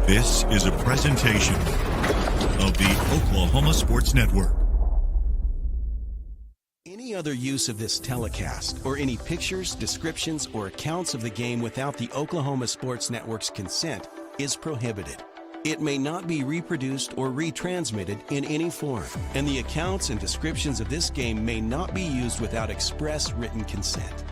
This is a presentation of the Oklahoma Sports Network. Any other use of this telecast or any pictures, descriptions, or accounts of the game without the Oklahoma Sports Network's consent is prohibited. It may not be reproduced or retransmitted in any form, and the accounts and descriptions of this game may not be used without express written consent.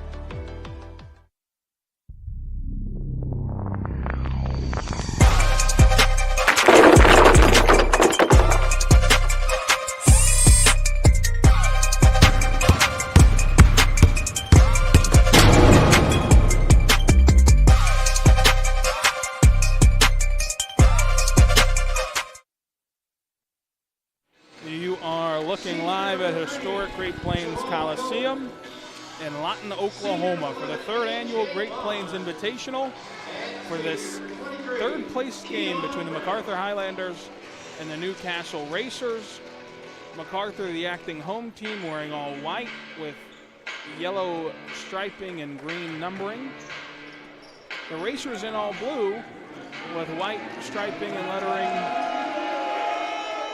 Looking live at historic Great Plains Coliseum in Lawton, Oklahoma for the third annual Great Plains Invitational for this third place game between the Macarthur Highlanders and the Newcastle Racers. Macarthur, the acting home team, wearing all white with yellow striping and green numbering. The Racers in all blue with white striping and lettering.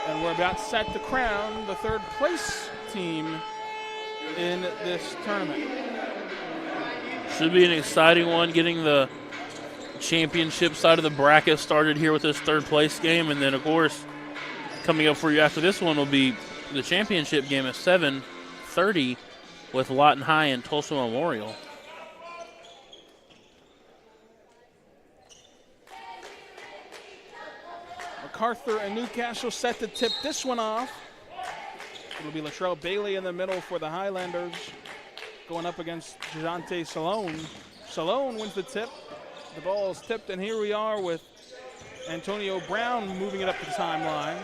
And we're about set to crown the third place team in this tournament. Should be an exciting one, getting the championship side of the bracket started here with this third place game. And then, of course, coming up for you after this one will be the championship game at 7:30 with Lawton High and Tulsa Memorial. Macarthur and Newcastle set to tip this one off. It'll be Latrell Bailey in the middle for the Highlanders, going up against Jante Salone. Salone wins the tip. The ball is tipped, and here we are with Antonio Brown moving it up the timeline.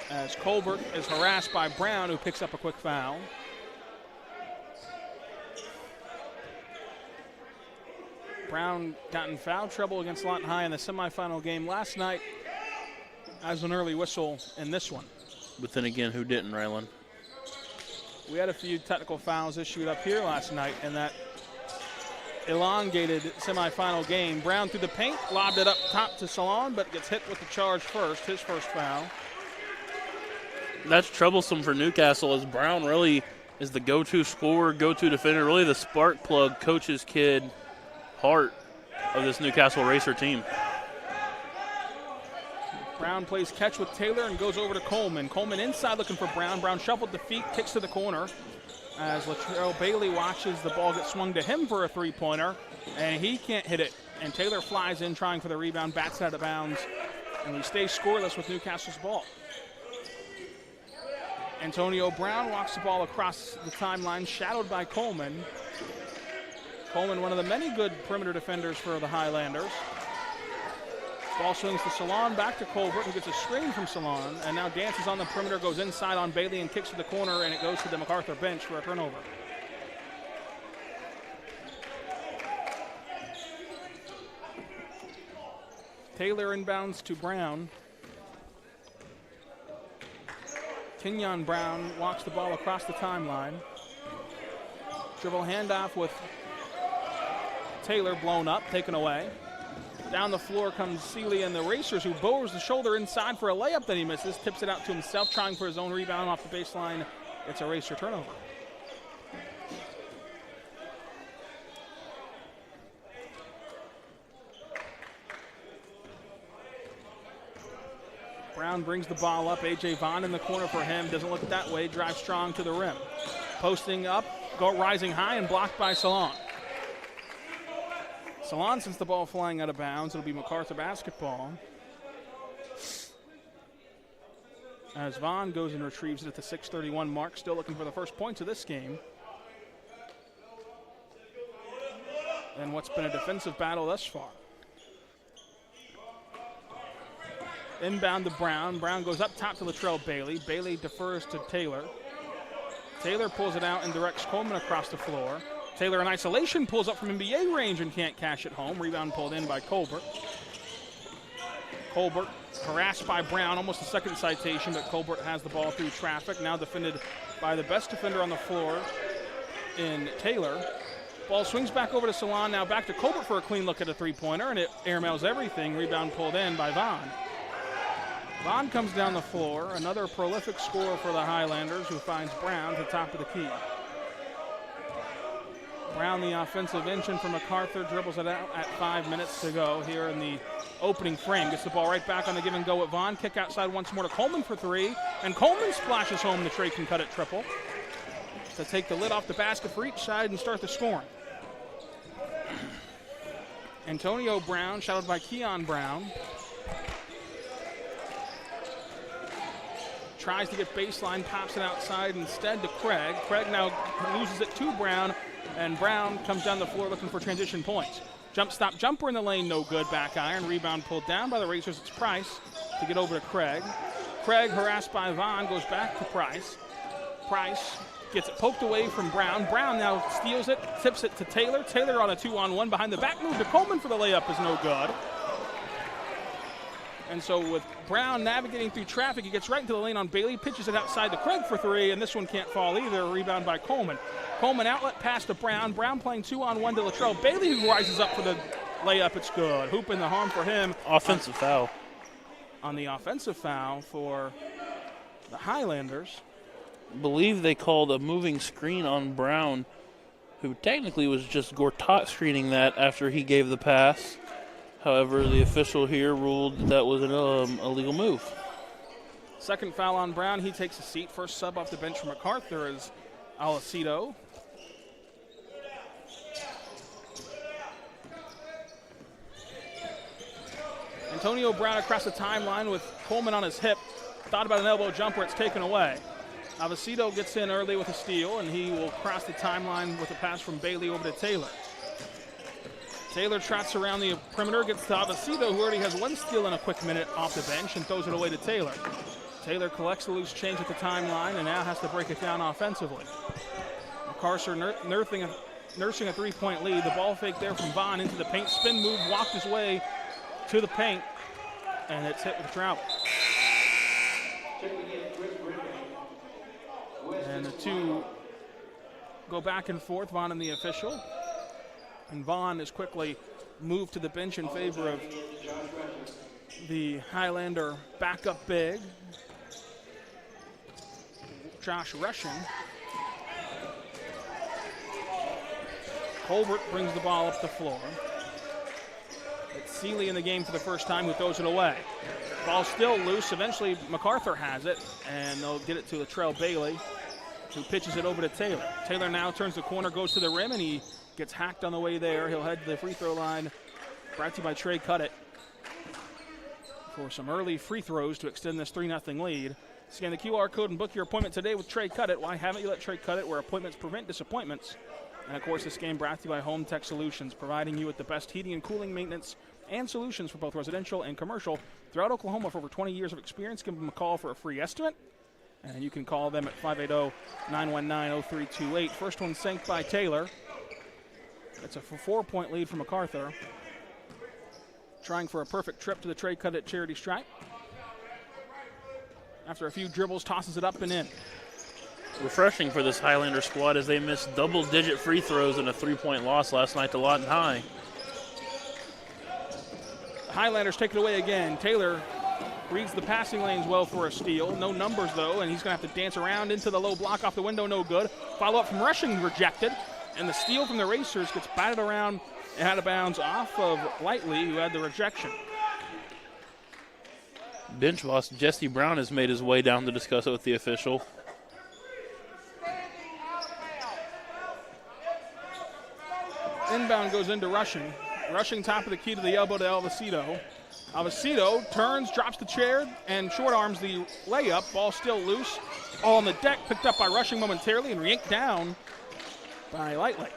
As Colbert is harassed by Brown, who picks up a quick foul. Brown got in foul trouble against Lawton High in the semifinal game last night as an early whistle in this one. But then again, who didn't, Raylan? We had a few technical fouls issued up here last night in that elongated semifinal game. Brown through the paint, lobbed it up top to Salon, but gets hit with the charge first, his first foul. That's troublesome for Newcastle, as Brown really is the go-to scorer, go-to defender, really the spark plug, coach's kid, heart of this Newcastle Racer team. Brown plays catch with Taylor and goes over to Coleman. Coleman inside looking for Brown. Brown shuffled the feet, kicks to the corner as Latrell Bailey watches the ball get swung to him for a three-pointer, and he can't hit it. And Taylor flies in trying for the rebound, bats it out of bounds, and we stay scoreless with Newcastle's ball. Antonio Brown walks the ball across the timeline, shadowed by Coleman. Coleman, one of the many good perimeter defenders for the Highlanders. Ball swings to Salon, back to Colbert, who gets a screen from Salon, and now dances on the perimeter, goes inside on Bailey and kicks to the corner, and it goes to the Macarthur bench for a turnover. Taylor inbounds to Brown. Kenyon Brown walks the ball across the timeline. Dribble handoff with Taylor, blown up, taken away. Down the floor comes Seeley and the Racers, who bowers the shoulder inside for a layup that he misses, tips it out to himself, trying for his own rebound off the baseline. It's a Racer turnover. Brown brings the ball up. A.J. Vaughn in the corner for him. Doesn't look that way. Drives strong to the rim. Posting up, rising high, and blocked by Salon. Salon sends the ball flying out of bounds. It'll be Macarthur basketball. As Vaughn goes and retrieves it at the 6:31 mark. Still looking for the first points of this game. And what's been a defensive battle thus far. Inbound to Brown. Brown goes up top to Latrell Bailey. Bailey defers to Taylor. Taylor pulls it out and directs Coleman across the floor. Taylor in isolation pulls up from NBA range and can't cash it home. Rebound pulled in by Colbert. Colbert harassed by Brown, almost a second citation, but Colbert has the ball through traffic. Now defended by the best defender on the floor in Taylor. Ball swings back over to Salon, now back to Colbert for a clean look at a three-pointer, and it airmails everything. Rebound pulled in by Vaughn. Vaughn comes down the floor, another prolific scorer for the Highlanders, who finds Brown to the top of the key. Brown, the offensive engine for Macarthur, dribbles it out at 5 minutes to go here in the opening frame. Gets the ball right back on the give and go at Vaughn. Kick outside once more to Coleman for three, and Coleman splashes home the Trey can cut it triple to take the lid off the basket for each side and start the scoring. Antonio Brown, shadowed by Keon Brown, tries to get baseline, pops it outside instead to Craig. Craig now loses it to Brown, and Brown comes down the floor looking for transition points. Jump stop jumper in the lane, no good. Back iron, rebound pulled down by the Racers. It's Price to get over to Craig. Craig, harassed by Vaughn, goes back to Price. Price gets it poked away from Brown. Brown now steals it, tips it to Taylor. Taylor on a 2-on-1 behind the back move to Coleman for the layup is no good. And so with Brown navigating through traffic, he gets right into the lane on Bailey, pitches it outside to Craig for three, and this one can't fall either. Rebound by Coleman. Coleman outlet pass to Brown. Brown playing 2-on-1 to Latrell Bailey, who rises up for the layup. It's good. Hoop in the harm for him. Offensive foul. On the offensive foul for the Highlanders. I believe they called a moving screen on Brown, who technically was just Gortat screening that after he gave the pass. However, the official here ruled that was an illegal move. Second foul on Brown. He takes a seat. First sub off the bench for Macarthur is Alacido. Antonio Brown across the timeline with Coleman on his hip. Thought about an elbow jumper. It's taken away. Alacido gets in early with a steal, and he will cross the timeline with a pass from Bailey over to Taylor. Taylor trots around the perimeter, gets to Alacido, who already has one steal in a quick minute off the bench, and throws it away to Taylor. Taylor collects the loose change at the timeline and now has to break it down offensively. Macarthur nursing a three-point lead. The ball fake there from Vaughn into the paint. Spin move, walked his way to the paint, and it's hit with a travel. And the two go back and forth, Vaughn and the official. And Vaughn is quickly moved to the bench in favor of the Highlander backup big, Josh Rushing. Colbert brings the ball up the floor. It's Seeley in the game for the first time, who throws it away. Ball still loose. Eventually Macarthur has it, and they'll get it to Latrell Bailey, who pitches it over to Taylor. Taylor now turns the corner, goes to the rim, and he gets hacked on the way there. He'll head to the free throw line. Brought to you by Trey Cuttett for some early free throws to extend this 3-0 lead. Scan the QR code and book your appointment today with Trey Cuttett. Why haven't you let Trey Cuttett, where appointments prevent disappointments? And, of course, this game brought to you by Home Tech Solutions, providing you with the best heating and cooling maintenance and solutions for both residential and commercial throughout Oklahoma. For over 20 years of experience, give them a call for a free estimate. And you can call them at 580-919-0328. First one sank by Taylor. It's a 4-point lead for Macarthur. Trying for a perfect trip to the Trey Cuttett charity stripe. After a few dribbles, tosses it up and in. Refreshing for this Highlander squad as they missed double-digit free throws in a 3-point loss last night to Lawton High. The Highlanders take it away again. Taylor reads the passing lanes well for a steal. No numbers, though, and he's going to have to dance around into the low block off the window. No good. Follow-up from Rushing rejected. And the steal from the Racers gets batted around and out of bounds off of Lightly, who had the rejection. Bench boss Jesse Brown has made his way down to discuss it with the official. Inbound goes into Rushing. Rushing top of the key to the elbow to Alacido. Alacido turns, drops the chair, and short arms the layup. Ball still loose. All on the deck, picked up by Rushing momentarily and yanked down by Lightly.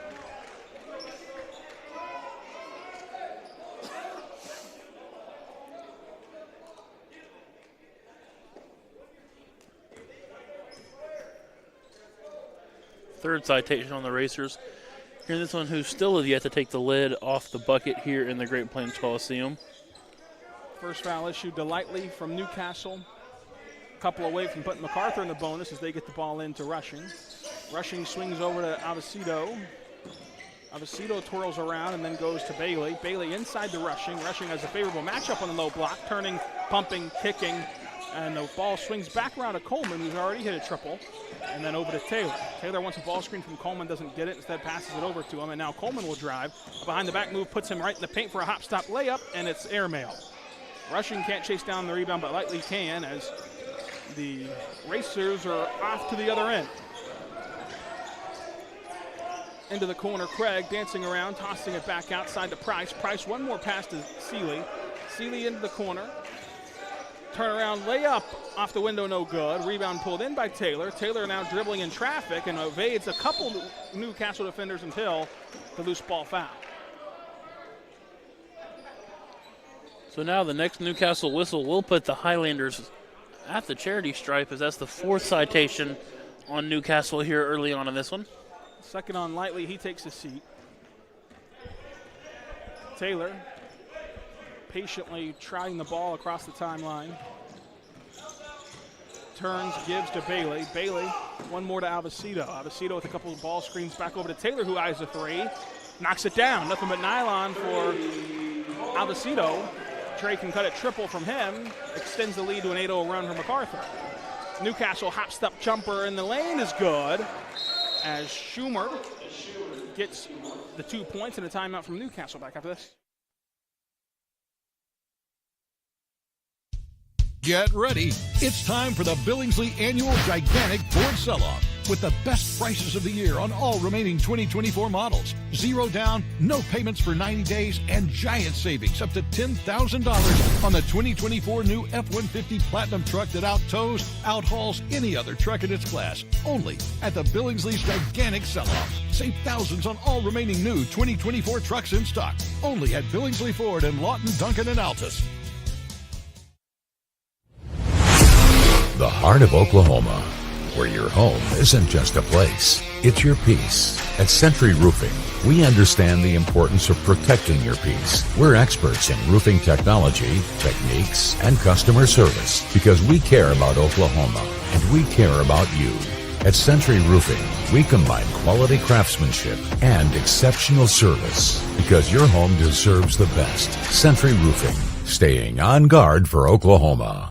Third citation on the Racers. Here's this one who still has yet to take the lid off the bucket here in the Great Plains Coliseum. First foul issued to Lightly from Newcastle. A couple away from putting Macarthur in the bonus as they get the ball into Rushing. Rushing swings over to Alacido. Avicito twirls around and then goes to Bailey. Bailey inside the Rushing. Rushing has a favorable matchup on the low block, turning, pumping, kicking, and the ball swings back around to Coleman, who's already hit a triple, and then over to Taylor. Taylor wants a ball screen from Coleman, doesn't get it, instead passes it over to him, and now Coleman will drive. A behind the back move puts him right in the paint for a hop-stop layup, and it's airmail. Rushing can't chase down the rebound, but lightly can, as the Racers are off to the other end. Into the corner, Craig dancing around, tossing it back outside to Price. Price, one more pass to Seeley. Seeley into the corner. Turnaround layup off the window, no good. Rebound pulled in by Taylor. Taylor now dribbling in traffic and evades a couple Newcastle defenders until the loose ball foul. So now the next Newcastle whistle will put the Highlanders at the charity stripe, as that's the 4th citation on Newcastle here early on in this one. Second on Lightly, he takes a seat. Taylor patiently trying the ball across the timeline. Turns, gives to Bailey. Bailey, one more to Avicito. Avicito with a couple of ball screens back over to Taylor, who eyes a three. Knocks it down. Nothing but nylon for Avicito. Trey can cut it triple from him. Extends the lead to an 8-0 run from Macarthur. Newcastle hop-step jumper in the lane is good, as Schumer gets the 2 points and a timeout from Newcastle. Back after this. Get ready. It's time for the Billingsley Annual Gigantic Ford Sell-Off with the best prices of the year on all remaining 2024 models. Zero down, no payments for 90 days, and giant savings up to $10,000 on the 2024 new F-150 Platinum truck that out-tows, out-hauls any other truck in its class. Only at the Billingsley's Gigantic Sell-Off. Save thousands on all remaining new 2024 trucks in stock. Only at Billingsley Ford in Lawton, Duncan, and Altus. The heart of Oklahoma, where your home isn't just a place, it's your peace. At Century Roofing, we understand the importance of protecting your peace. We're experts in roofing technology, techniques, and customer service because we care about Oklahoma and we care about you. At Century Roofing, we combine quality craftsmanship and exceptional service because your home deserves the best. Century Roofing, staying on guard for Oklahoma.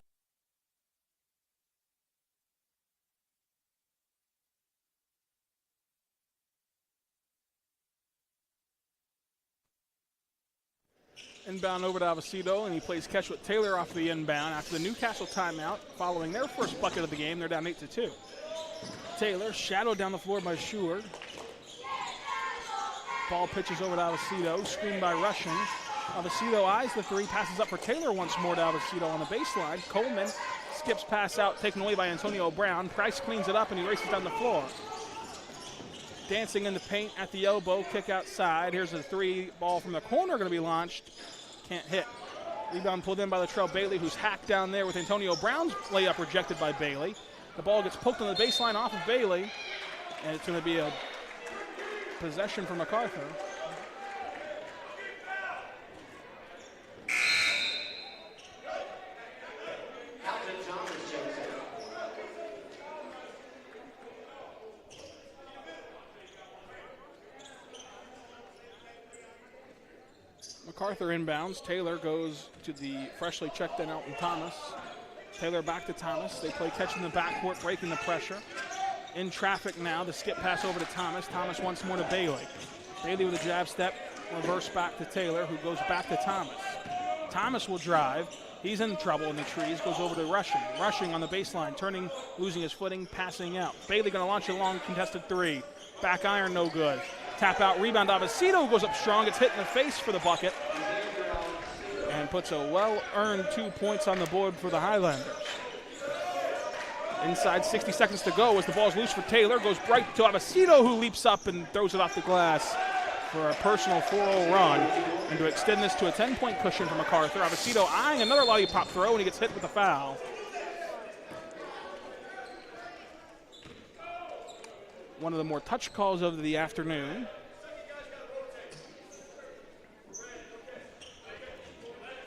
Inbound over to Avicito, and he plays catch with Taylor off the inbound after the Newcastle timeout. Following their first bucket of the game, they're down 8-2. Taylor shadowed down the floor by Schuer. Ball pitches over to Avicito, screened by Rushing. Avicito eyes the three, passes up for Taylor once more to Avicito on the baseline. Coleman skips pass out, taken away by Antonio Brown. Price cleans it up, and he races down the floor. Dancing in the paint at the elbow, kick outside. Here's a three, ball from the corner going to be launched. Can't hit. Rebound pulled in by Latrell Bailey, who's hacked down there with Antonio Brown's layup rejected by Bailey. The ball gets poked on the baseline off of Bailey, and it's going to be a possession for Macarthur. Macarthur inbounds. Taylor goes to the freshly checked in Elton Thomas. Taylor back to Thomas. They play catch in the backcourt, breaking the pressure. In traffic now, the skip pass over to Thomas. Thomas once more to Bailey. Bailey with a jab step, reverse back to Taylor, who goes back to Thomas. Thomas will drive. He's in trouble in the trees, goes over to Rushing. Rushing on the baseline, turning, losing his footing, passing out. Bailey going to launch a long contested three. Back iron, no good. Tap out, rebound. Avicito goes up strong. It's hit in the face for the bucket. And puts a well-earned 2 points on the board for the Highlanders. Inside 60 seconds to go as the ball's loose for Taylor. Goes right to Avicito, who leaps up and throws it off the glass for a personal 4-0 run. And to extend this to a 10-point cushion for Macarthur. Avicito eyeing another lollipop throw, and he gets hit with a foul. One of the more touch calls of the afternoon.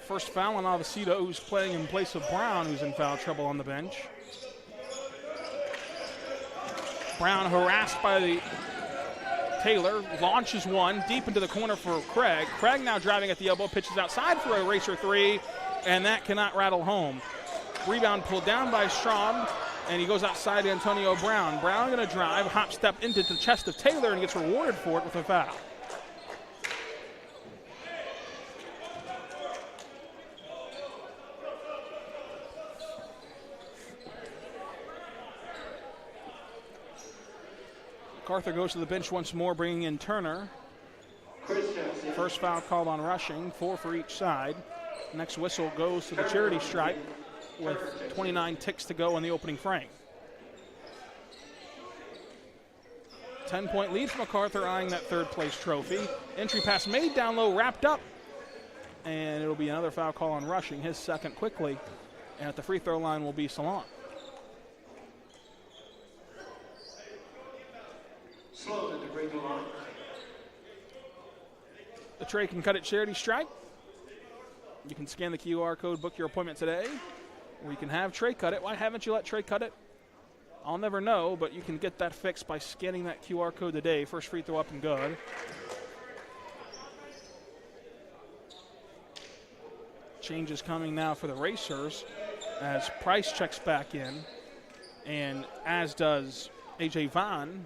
First foul on Avicito, who's playing in place of Brown, who's in foul trouble on the bench. Brown harassed by the Taylor launches one deep into the corner for Craig. Craig now driving at the elbow, pitches outside for a racer three, and that cannot rattle home. Rebound pulled down by Straub, and he goes outside to Antonio Brown. Brown going to drive, hop step into the chest of Taylor, and gets rewarded for it with a foul. Macarthur goes to the bench once more, bringing in Turner. First foul called on rushing, 4 for each side. Next whistle goes to the charity stripe with 29 ticks to go in the opening frame. 10-point lead for Macarthur, eyeing that third-place trophy. Entry pass made down low, wrapped up, and it'll be another foul call on rushing, his second quickly. And at the free throw line will be Salon. The Trey Can Cut It charity stripe. You can scan the QR code, book your appointment today, or you can have Trey cut it. Why haven't you let Trey cut it? I'll never know, but you can get that fixed by scanning that QR code today. First free throw up and good. Changes coming now for the Racers as Price checks back in, and as does A.J. Vaughn.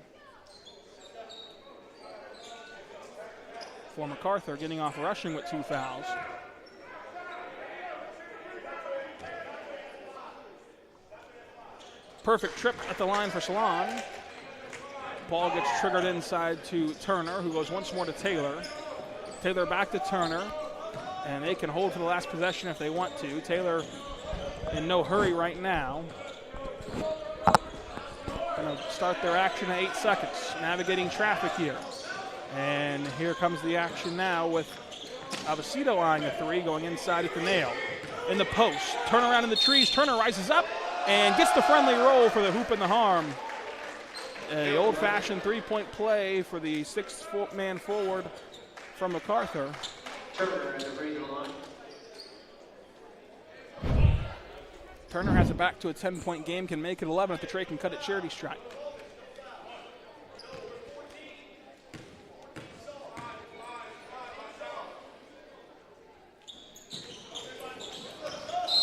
For Macarthur, getting off rushing with 2 fouls. Perfect trip at the line for Salon. Ball gets triggered inside to Turner, who goes once more to Taylor. Taylor back to Turner, and they can hold for the last possession if they want to. Taylor in no hurry right now. Going to start their action at 8 seconds, navigating traffic here. And here comes the action now with Avicito eyeing a 3, going inside at the nail. In the post, turn around in the trees. Turner rises up and gets the friendly roll for the hoop and the harm. The old-fashioned 3-point play for the 6th-man forward from Macarthur. Turner has it back to a 10-point game, can make it 11 if the Trey Can Cut It charity stripe.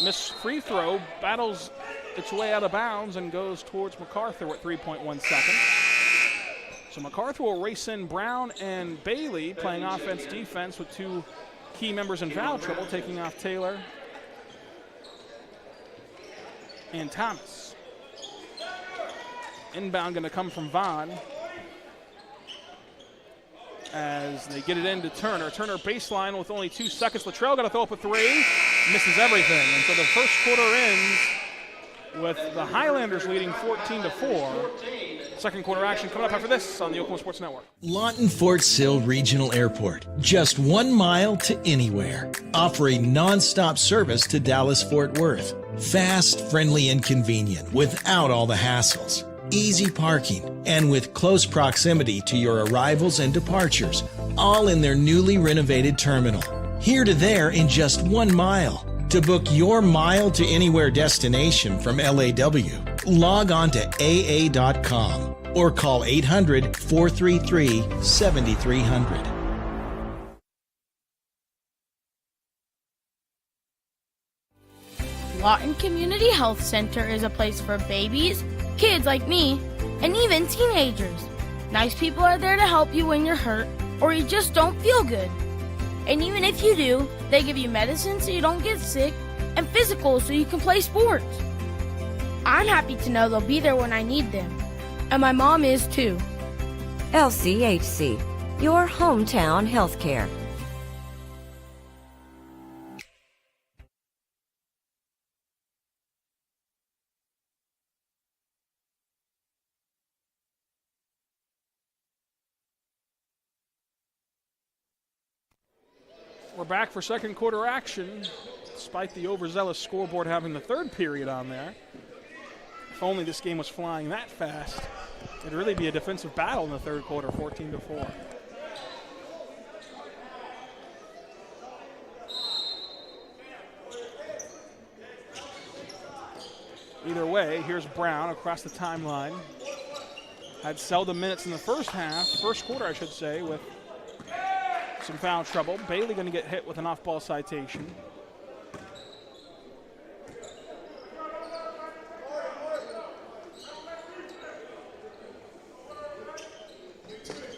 Miss free throw, battles its way out of bounds and goes towards Macarthur with 3.1 seconds. So Macarthur will race in Brown and Bailey, playing offense-defense with 2 key members in foul trouble, taking off Taylor and Thomas. Inbound going to come from Vaughn as they get it into Turner. Turner baseline with only 2 seconds. Latrell got to throw up a 3, misses everything. And so the first quarter ends with the Highlanders leading 14-4. Second quarter action coming up after this on the Oklahoma Sports Network. Lawton Fort Sill Regional Airport, just 1 mile to anywhere, offering non-stop service to Dallas-Fort Worth. Fast, friendly, and convenient without all the hassles. Easy parking, and with close proximity to your arrivals and departures, all in their newly renovated terminal. Here to there in just 1 mile. To book your mile to anywhere destination from LAW, log on to AA.com or call 800-433-7300. Lawton Community Health Center is a place for babies, kids like me, and even teenagers. Nice people are there to help you when you're hurt or you just don't feel good. And even if you do, they give you medicine so you don't get sick and physicals so you can play sports. I'm happy to know they'll be there when I need them. And my mom is too. LCHC, your hometown healthcare. We're back for second quarter action, despite the overzealous scoreboard having the third period on there. If only this game was flying that fast, it'd really be a defensive battle in the third quarter, 14-4. Either way, here's Brown across the timeline. had seldom minutes in the first quarter, I should say, with some foul trouble. Bailey going to get hit with an off-ball citation.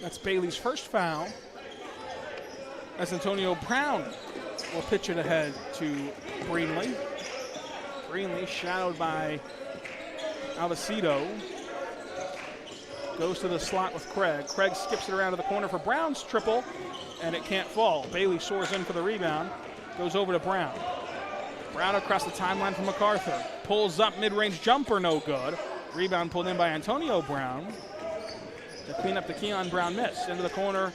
That's Bailey's first foul. As Antonio Brown will pitch it ahead to Greenlee. Greenlee shadowed by Alvacido. Goes to the slot with Craig. Craig skips it around to the corner for Brown's triple, and it can't fall. Bailey soars in for the rebound. Goes over to Brown. Brown across the timeline from Macarthur. Pulls up, mid-range jumper, no good. Rebound pulled in by Antonio Brown. To clean up the Keon Brown miss. Into the corner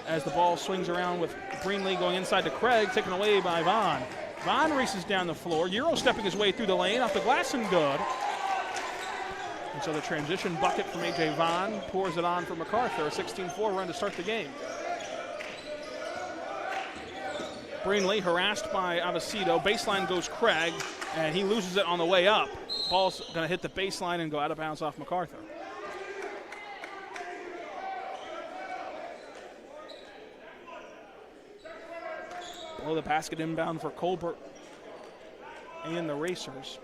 as the ball swings around with Greenlee going inside to Craig, taken away by Vaughn. Vaughn races down the floor. Euro stepping his way through the lane, off the glass and good. And so the transition bucket from A.J. Vaughn pours it on for Macarthur, a 16-4 run to start the game. Greenlee harassed by Avicito. Baseline goes Craig, and he loses it on the way up. Ball's going to hit the baseline and go out of bounds off Macarthur. Below the basket inbound for Colbert and the Racers.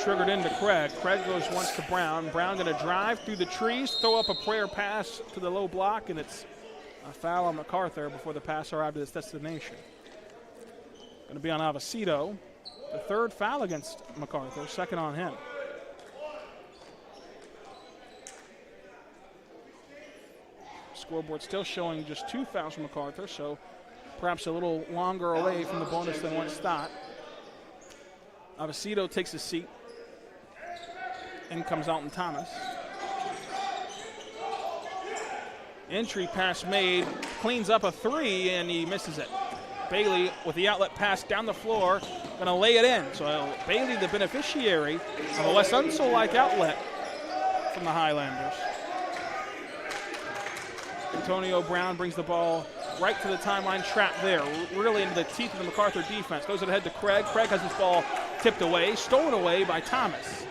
Triggered into Craig. Craig goes once to Brown. Brown going to drive through the trees, throw up a prayer pass to the low block, and it's a foul on Macarthur before the pass arrived at its destination. Going to be on Avicito. The third foul against Macarthur, second on him. Scoreboard still showing just 2 fouls from Macarthur, so perhaps a little longer away from the bonus than once thought. Avicito takes a seat. In comes Alton Thomas. Entry pass made, cleans up a 3, and he misses it. Bailey with the outlet pass down the floor, going to lay it in. So Bailey, the beneficiary of a Wes Unseld-like outlet from the Highlanders. Antonio Brown brings the ball right to the timeline, trap there, really into the teeth of the Macarthur defense. Goes it ahead to Craig. Craig has his ball tipped away, stolen away by Thomas.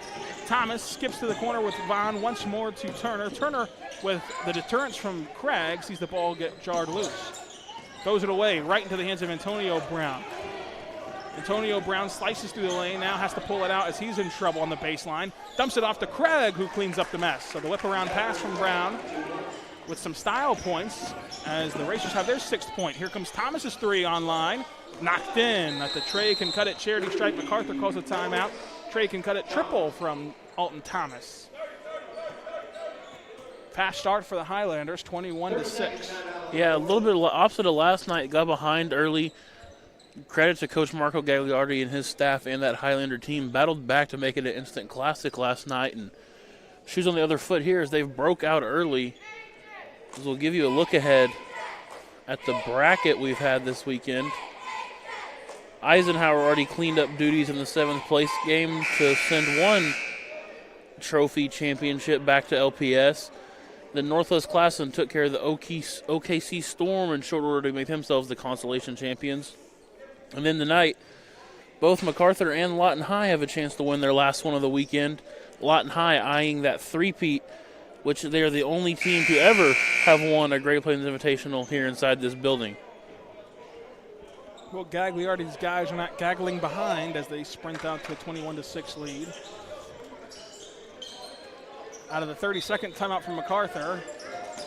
Thomas skips to the corner with Vaughn once more to Turner. Turner, with the deterrence from Craig, sees the ball get jarred loose. Throws it away right into the hands of Antonio Brown. Antonio Brown slices through the lane, now has to pull it out as he's in trouble on the baseline. Dumps it off to Craig, who cleans up the mess. So the whip around pass from Brown with some style points as the Racers have their 6th point. Here comes Thomas's 3 on line. Knocked in at the Trey can cut it charity stripe. Macarthur calls a timeout. Trey can cut it triple from Alton Thomas. Fast start for the Highlanders, 21-6. Yeah, a little bit opposite of last night. Got behind early. Credit to Coach Marco Gagliardi and his staff and that Highlander team. Battled back to make it an instant classic last night. And shoes on the other foot here as they broke out early. This will give you a look ahead at the bracket we've had this weekend. Eisenhower already cleaned up duties in the 7th place game to send one trophy championship back to LPS. The Northwest Classen took care of the OKC Storm in short order to make themselves the consolation champions. And then tonight, both Macarthur and Lawton High have a chance to win their last one of the weekend. Lawton High eyeing that three-peat, which they are the only team to ever have won a Great Plains Invitational here inside this building. Well, Gagliardi's guys are not gaggling behind as they sprint out to a 21-6 lead. Out of the 32nd timeout from Macarthur,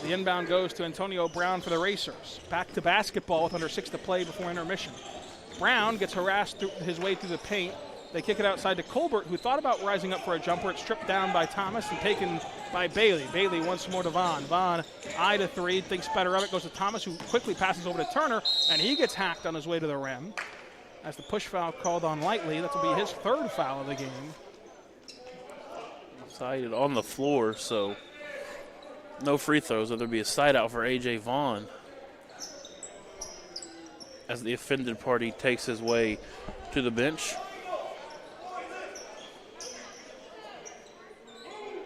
the inbound goes to Antonio Brown for the Racers. Back to basketball with under 6 to play before intermission. Brown gets harassed his way through the paint. They kick it outside to Colbert, who thought about rising up for a jumper. It's stripped down by Thomas and taken by Bailey. Bailey once more to Vaughn. Vaughn, eye to 3, thinks better of it, goes to Thomas, who quickly passes over to Turner, and he gets hacked on his way to the rim. As the push foul called on lightly, that will be his 3rd foul of the game. Sided on the floor, so no free throws. There'll be a side out for A.J. Vaughn as the offended party takes his way to the bench.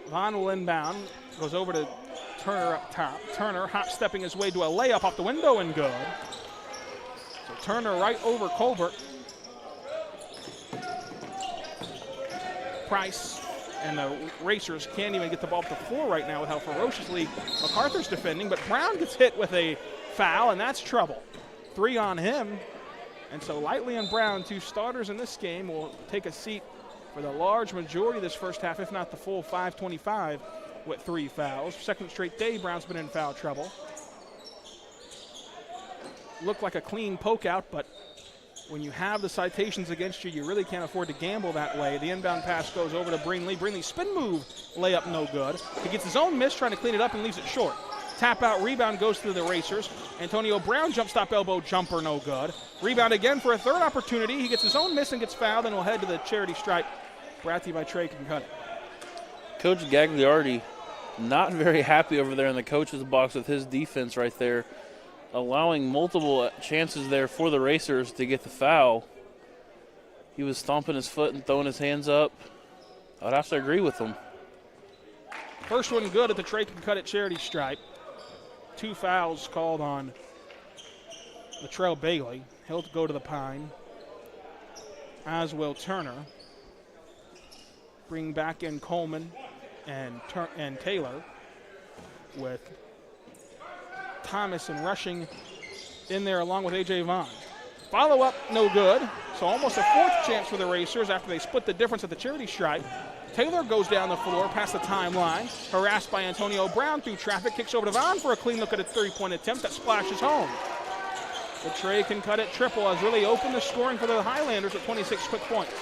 Vaughn will inbound, goes over to Turner up top. Turner hop-stepping his way to a layup off the window and good. So Turner right over Colbert. Price and the Racers can't even get the ball up the floor right now with how ferociously Macarthur's defending, but Brown gets hit with a foul, and that's trouble. 3 on him. And so Lightly and Brown, 2 starters in this game, will take a seat for the large majority of this first half, if not the full 5:25, with 3 fouls. Second straight day Brown's been in foul trouble. Looked like a clean poke out, but when you have the citations against you, you really can't afford to gamble that way. The inbound pass goes over to Brinley. Brinley spin move, layup no good. He gets his own miss, trying to clean it up, and leaves it short. Tap out rebound goes to the Racers. Antonio Brown jump stop elbow jumper no good. Rebound again for a third opportunity. He gets his own miss and gets fouled, and will head to the charity stripe. Brought to you by Trey can cut it. Coach Gagliardi not very happy over there in the coach's box with his defense right there, allowing multiple chances there for the Racers to get the foul. He was stomping his foot and throwing his hands up. I'd have to agree with him. First one good at the Trey can cut it charity stripe. 2 fouls called on Latrell Bailey. He'll go to the pine, as will Turner. Bring back in Coleman and Taylor, with Thomas and Rushing in there along with A.J. Vaughn. Follow up, no good. So almost a 4th chance for the Racers after they split the difference at the charity stripe. Taylor goes down the floor past the timeline, harassed by Antonio Brown through traffic, kicks over to Vaughn for a clean look at a 3-point attempt that splashes home. The Trey can cut it triple has really opened the scoring for the Highlanders at 26 quick points.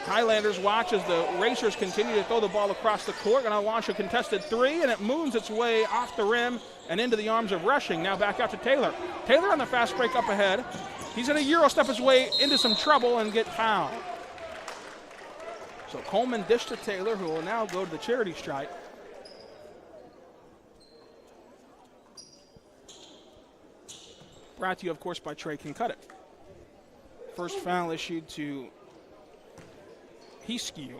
Highlanders watch as the Racers continue to throw the ball across the court. Going to launch a contested 3, and it moves its way off the rim and into the arms of Rushing. Now back out to Taylor. Taylor on the fast break up ahead. He's going to Euro step his way into some trouble and get fouled. So Coleman dished to Taylor, who will now go to the charity stripe. Brought to you, of course, by Trey Can Cut It. First foul issued to Heskew.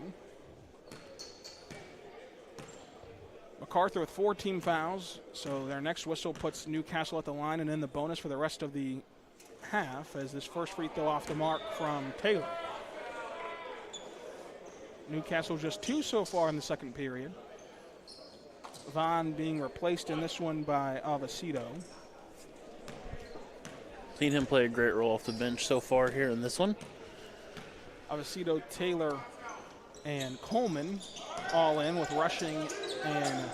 Macarthur with 4 team fouls, so their next whistle puts Newcastle at the line and in the bonus for the rest of the half as this first free throw off the mark from Taylor. Newcastle just 2 so far in the second period. Vaughn being replaced in this one by Avesito. Seen him play a great role off the bench so far here in this one. Avesito, Taylor, and Coleman all in with Rushing and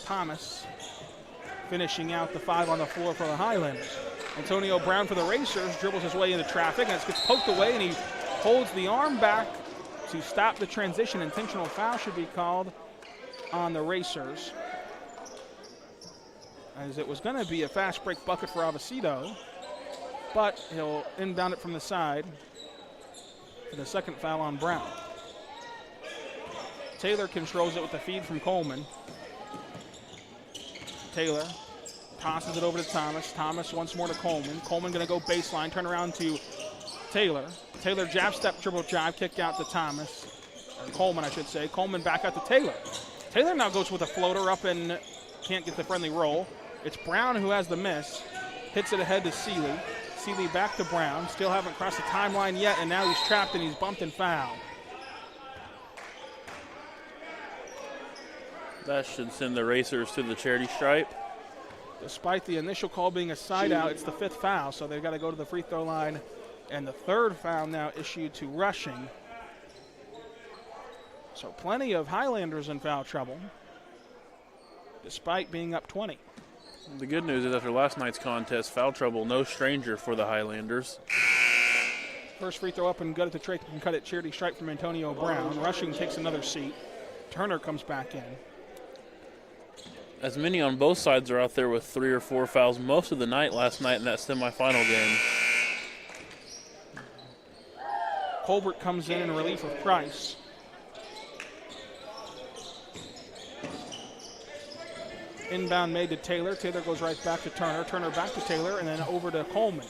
Thomas finishing out the 5 on the floor for the Highlanders. Antonio Brown for the Racers dribbles his way into traffic, and it gets poked away, and he holds the arm back to stop the transition. Intentional foul should be called on the Racers, as it was going to be a fast break bucket for Avesito, but he'll inbound it from the side for the second foul on Brown. Taylor controls it with the feed from Coleman. Taylor tosses it over to Thomas. Thomas once more to Coleman. Coleman going to go baseline, turn around to Taylor. Taylor jab step, dribble drive, kick out to Thomas. Or Coleman, I should say. Coleman back out to Taylor. Taylor now goes with a floater up and can't get the friendly roll. It's Brown who has the miss. Hits it ahead to Seeley. Seeley back to Brown. Still haven't crossed the timeline yet, and now he's trapped and he's bumped and fouled. That should send the Racers to the charity stripe. Despite the initial call being a side out, it's the 5th foul, so they've got to go to the free throw line. And the 3rd foul now issued to Rushing. So plenty of Highlanders in foul trouble, despite being up 20. The good news is after last night's contest, foul trouble no stranger for the Highlanders. First free throw up and good at the Trey Can Cut It charity stripe from Antonio Brown. Rushing takes another seat. Turner comes back in. As many on both sides are out there with 3 or 4 fouls most of the night last night in that semifinal game. Colbert comes in relief of Price. Inbound made to Taylor. Taylor goes right back to Turner. Turner back to Taylor and then over to Coleman.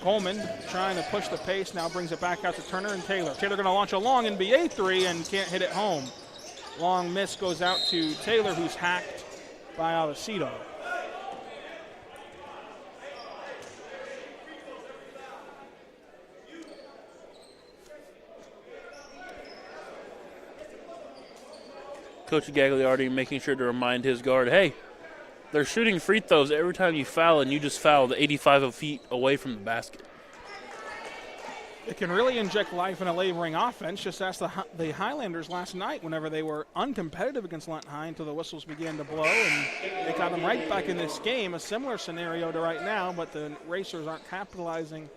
Coleman trying to push the pace, now brings it back out to Turner and Taylor. Taylor going to launch a long NBA 3 and can't hit it home. Long miss goes out to Taylor, who's hacked by Avesito. Coach Gagliardi making sure to remind his guard, hey, they're shooting free throws every time you foul, and you just fouled 85 feet away from the basket. It can really inject life in a laboring offense. Just ask the Highlanders last night whenever they were uncompetitive against Lent High until the whistles began to blow, and they got them right back in this game. A similar scenario to right now, but the Racers aren't capitalizing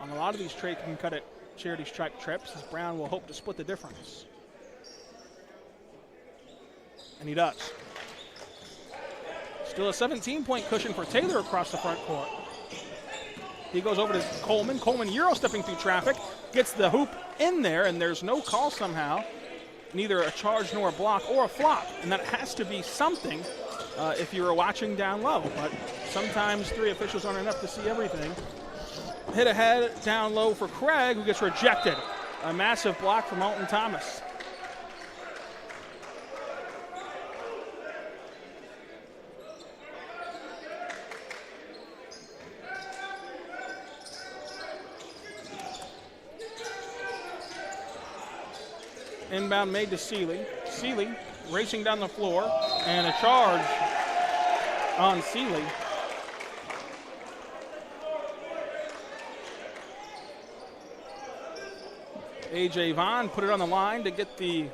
on a lot of these trade can cut it charity stripe trips, as Brown will hope to split the difference. And he does. Still a 17-point cushion for Taylor across the front court. He goes over to Coleman. Coleman Euro stepping through traffic, gets the hoop in there, and there's no call somehow. Neither a charge nor a block or a flop. And that has to be something if you were watching down low. But sometimes 3 officials aren't enough to see everything. Hit ahead down low for Craig, who gets rejected. A massive block from Alton Thomas. Inbound made to Seeley. Seeley racing down the floor, and a charge on Seeley. A.J. Vaughn put it on the line to get the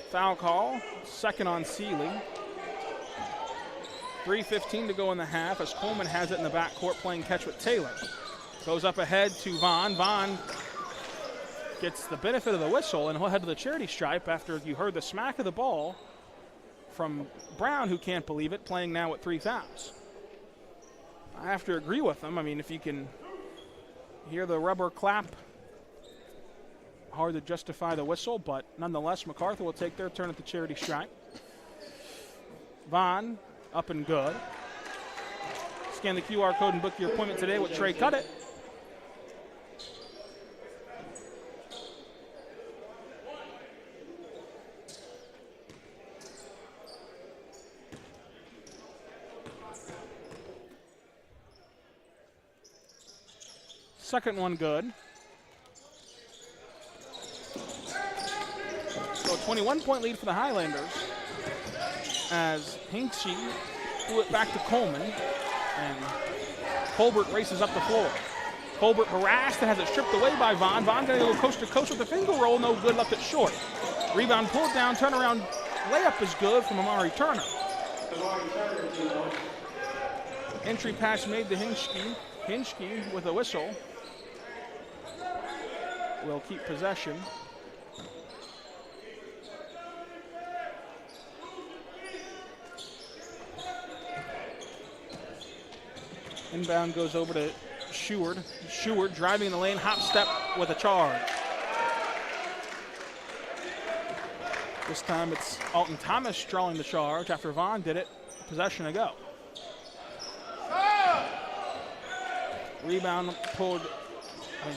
foul call. Second on Seeley. 3:15 to go in the half as Coleman has it in the backcourt playing catch with Taylor. Goes up ahead to Vaughn. Vaughn gets the benefit of the whistle, and he'll head to the charity stripe after you heard the smack of the ball from Brown, who can't believe it, playing now with 3 fouls. I have to agree with him. I mean, if you can hear the rubber clap, hard to justify the whistle, but nonetheless, Macarthur will take their turn at the charity stripe. Vaughn up and good. Scan the QR code and book your appointment today with Trey Cuttett. Second one good. So a 21-point lead for the Highlanders as Hinksey threw it back to Coleman, and Colbert races up the floor. Colbert harassed and has it stripped away by Vaughn. Vaughn going to go coast to coast with the finger roll, no good, left it short. Rebound pulled down, turnaround layup is good from Amari Turner. Entry pass made to Hinchke. Hinchke with a whistle will keep possession. Inbound goes over to Sheward. Sheward driving in the lane, hop step with a charge. This time it's Alton Thomas drawing the charge after Vaughn did it possession ago. Rebound pulled,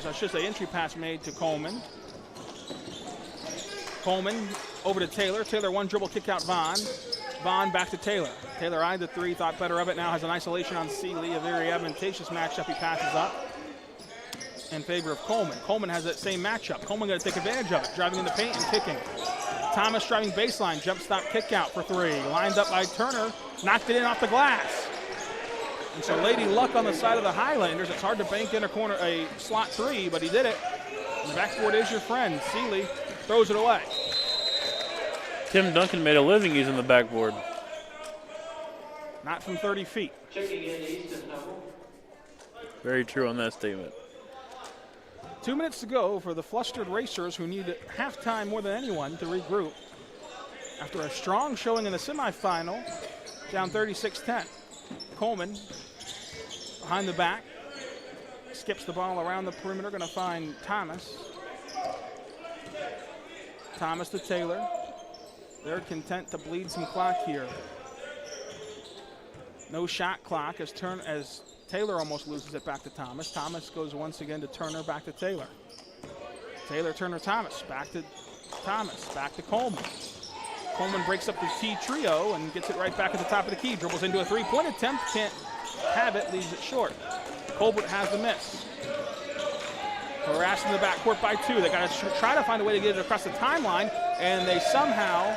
I should say entry pass made to Coleman. Coleman over to Taylor. Taylor one dribble kick out Vaughn. Vaughn back to Taylor. Taylor eyed the 3, thought better of it, now has an isolation on Seeley, a very advantageous matchup. He passes up in favor of Coleman. Coleman has that same matchup. Coleman going to take advantage of it, driving in the paint and kicking. Thomas driving baseline, jump stop kick out for 3. Lined up by Turner, knocked it in off the glass. And so Lady Luck on the side of the Highlanders. It's hard to bank in a slot 3, but he did it. And the backboard is your friend. Seeley throws it away. Tim Duncan made a living using the backboard. Not from 30 feet. Very true on that statement. 2 minutes to go for the flustered Racers, who need halftime more than anyone to regroup after a strong showing in the semifinal, down 36-10. Coleman behind the back, skips the ball around the perimeter, going to find Thomas. Thomas to Taylor. They're content to bleed some clock here. No shot clock as Taylor almost loses it back to Thomas. Thomas goes once again to Turner, back to Taylor. Taylor, Turner, Thomas, back to Thomas, back to Coleman. Coleman breaks up the T trio and gets it right back at the top of the key. Dribbles into a 3-point attempt, can't have it, leaves it short. Colbert has the miss. Harassed in the backcourt by 2. They got to try to find a way to get it across the timeline, and they somehow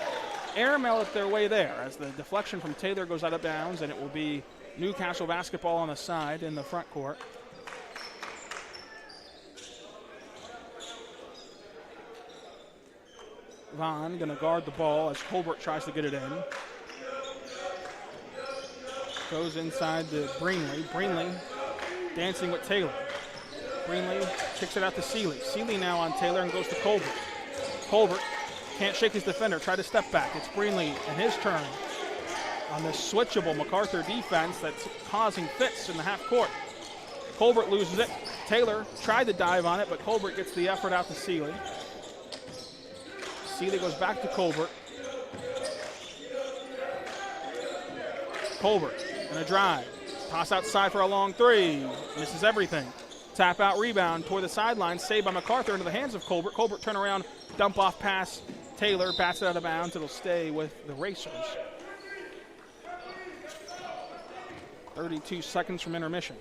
airmail it their way there as the deflection from Taylor goes out of bounds, and it will be Newcastle basketball on the side in the front court. Vaughn going to guard the ball as Colbert tries to get it in. Goes inside to Breenley. Breenley dancing with Taylor. Breenley kicks it out to Seeley. Seeley now on Taylor and goes to Colbert. Colbert can't shake his defender. Try to step back. It's Breenley and his turn on this switchable Macarthur defense that's causing fits in the half court. Colbert loses it. Taylor tried to dive on it, but Colbert gets the effort out to Seeley. Seeley goes back to Colbert. Colbert and a drive. Toss outside for a long three. Misses everything. Tap out rebound toward the sideline. Saved by Macarthur into the hands of Colbert. Colbert turn around, dump off pass. Taylor bats it out of bounds. It'll stay with the Racers. 32 seconds from intermission.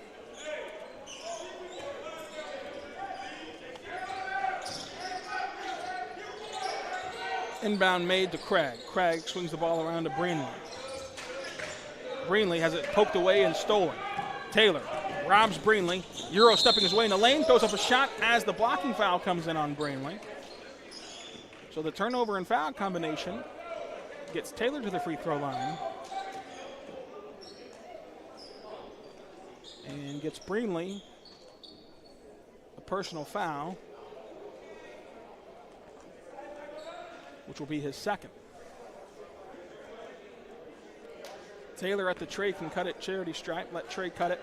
Inbound made to Craig. Craig swings the ball around to Breenley. Breenley has it poked away and stolen. Taylor robs Breenley. Euro stepping his way in the lane, throws up a shot as the blocking foul comes in on Breenley. So the turnover and foul combination gets Taylor to the free throw line and gets Breenley a personal foul, which will be his second. Taylor at the tray can cut it, charity stripe, let Trey cut it.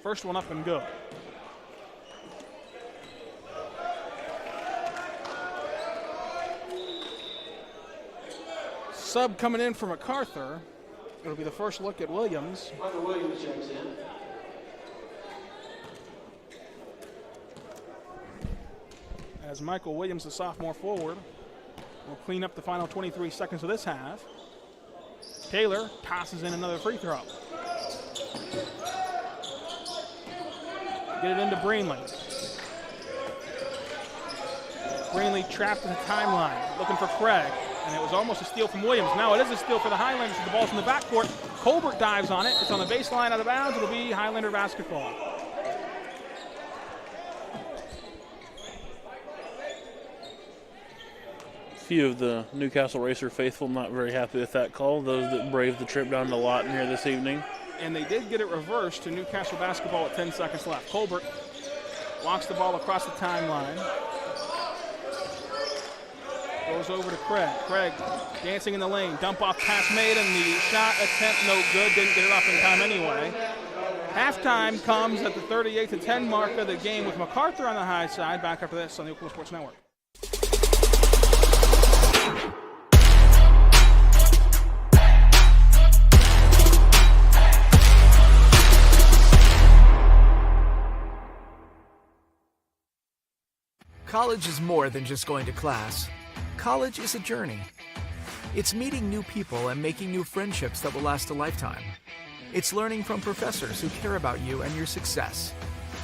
First one up and good. Sub coming in for Macarthur. It'll be the first look at Williams. Michael Williams checks in. As Michael Williams, the sophomore forward, will clean up the final 23 seconds of this half. Taylor tosses in another free throw. Get it into Breenley. Breenley trapped in the timeline, looking for Craig, and it was almost a steal from Williams. Now it is a steal for the Highlanders. The ball's in the backcourt. Colbert dives on it. It's on the baseline out of bounds. It'll be Highlander basketball. Few of the Newcastle Racer faithful not very happy with that call, those that braved the trip down to Lawton here this evening. And they did get it reversed to Newcastle basketball with 10 seconds left. Colbert walks the ball across the timeline. Goes over to Craig. Craig dancing in the lane. Dump off pass made, and the shot attempt no good. Didn't get it off in time anyway. Halftime comes at the 38-10 mark of the game with Macarthur on the high side. Back after this on the Oklahoma Sports Network. College is more than just going to class. College is a journey. It's meeting new people and making new friendships that will last a lifetime. It's learning from professors who care about you and your success.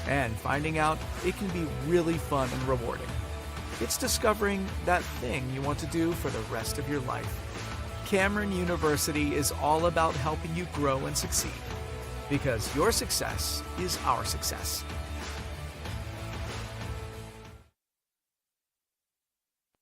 And finding out it can be really fun and rewarding. It's discovering that thing you want to do for the rest of your life. Cameron University is all about helping you grow and succeed. Because your success is our success.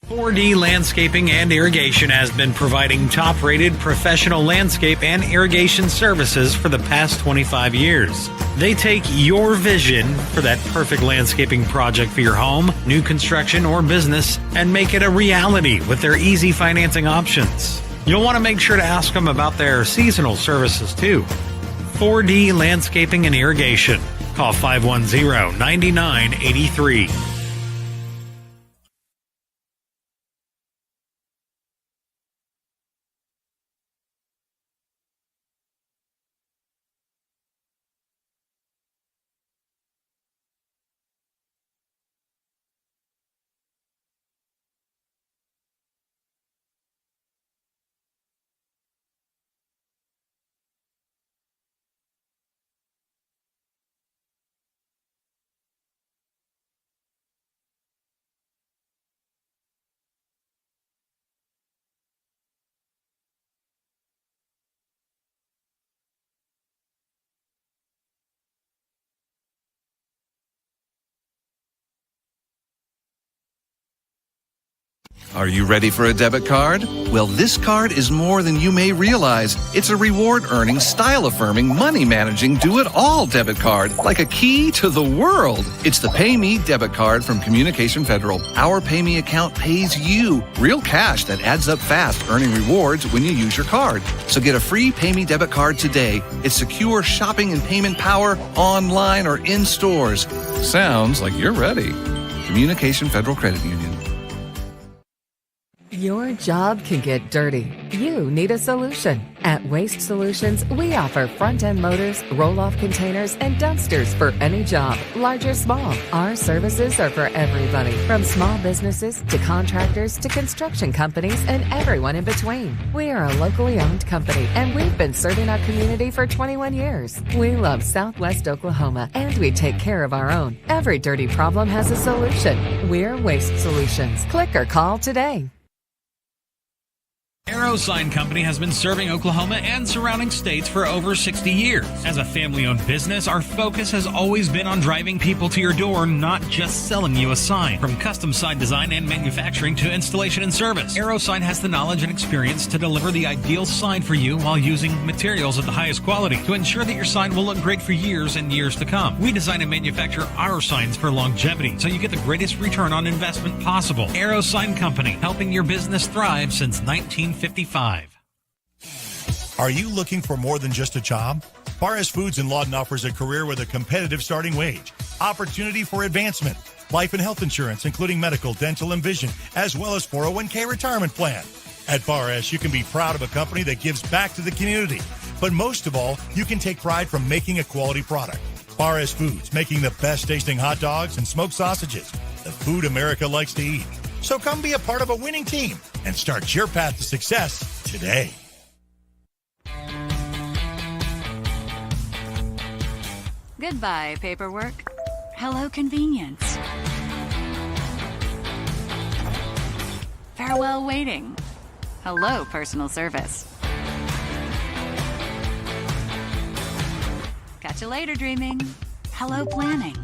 "4D Landscaping and Irrigation has been providing top-rated professional landscape and irrigation services for the past 25 years. They take your vision for that perfect landscaping project for your home, new construction, or business and make it a reality with their easy financing options. You'll want to make sure to ask them about their seasonal services too. 4D Landscaping and Irrigation. Call 510-9983. Are you ready for a debit card? Well, this card is more than you may realize. It's a reward-earning, style-affirming, money-managing, do-it-all debit card, like a key to the world. It's the Pay Me debit card from Communication Federal. Our Pay Me account pays you real cash that adds up fast, earning rewards when you use your card. So get a free Pay Me debit card today. It's secure shopping and payment power online or in stores. Sounds like you're ready. Communication Federal Credit Union. Your job can get dirty. You need a solution. At Waste Solutions, we offer front-end loaders, roll-off containers, and dumpsters for any job, large or small. Our services are for everybody, from small businesses to contractors to construction companies and everyone in between. We are a locally owned company, and we've been serving our community for 21 years. We love Southwest Oklahoma, and we take care of our own. Every dirty problem has a solution. We're Waste Solutions. Click or call today. Arrow Sign Company has been serving Oklahoma and surrounding states for over 60 years. As a family-owned business, our focus has always been on driving people to your door, not just selling you a sign. From custom sign design and manufacturing to installation and service, Arrow Sign has the knowledge and experience to deliver the ideal sign for you while using materials of the highest quality to ensure that your sign will look great for years and years to come. We design and manufacture our signs for longevity, so you get the greatest return on investment possible. Arrow Sign Company, helping your business thrive since 1955. Are you looking for more than just a job? Barres Foods in Lawton offers a career with a competitive starting wage, opportunity for advancement, life and health insurance, including medical, dental, and vision, as well as 401k retirement plan. At Barres, you can be proud of a company that gives back to the community. But most of all, you can take pride from making a quality product. Barres Foods, making the best tasting hot dogs and smoked sausages, the food America likes to eat. So come be a part of a winning team and start your path to success today. Goodbye, paperwork. Hello, convenience. Farewell, waiting. Hello, personal service. Catch you later, dreaming. Hello, planning.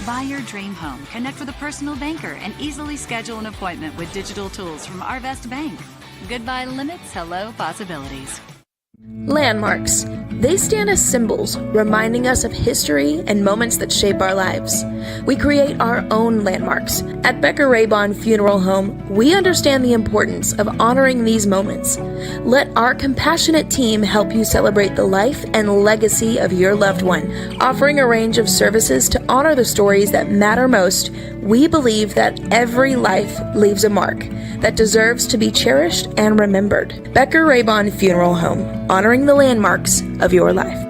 Buy your dream home, connect with a personal banker, and easily schedule an appointment with digital tools from Arvest Bank. Goodbye limits, hello possibilities. Landmarks. They stand as symbols, reminding us of history and moments that shape our lives. We create our own landmarks. At Becker Raybon Funeral Home, we understand the importance of honoring these moments. Let our compassionate team help you celebrate the life and legacy of your loved one. Offering a range of services to honor the stories that matter most, we believe that every life leaves a mark that deserves to be cherished and remembered. Becker Raybon Funeral Home, honoring the landmarks of your life.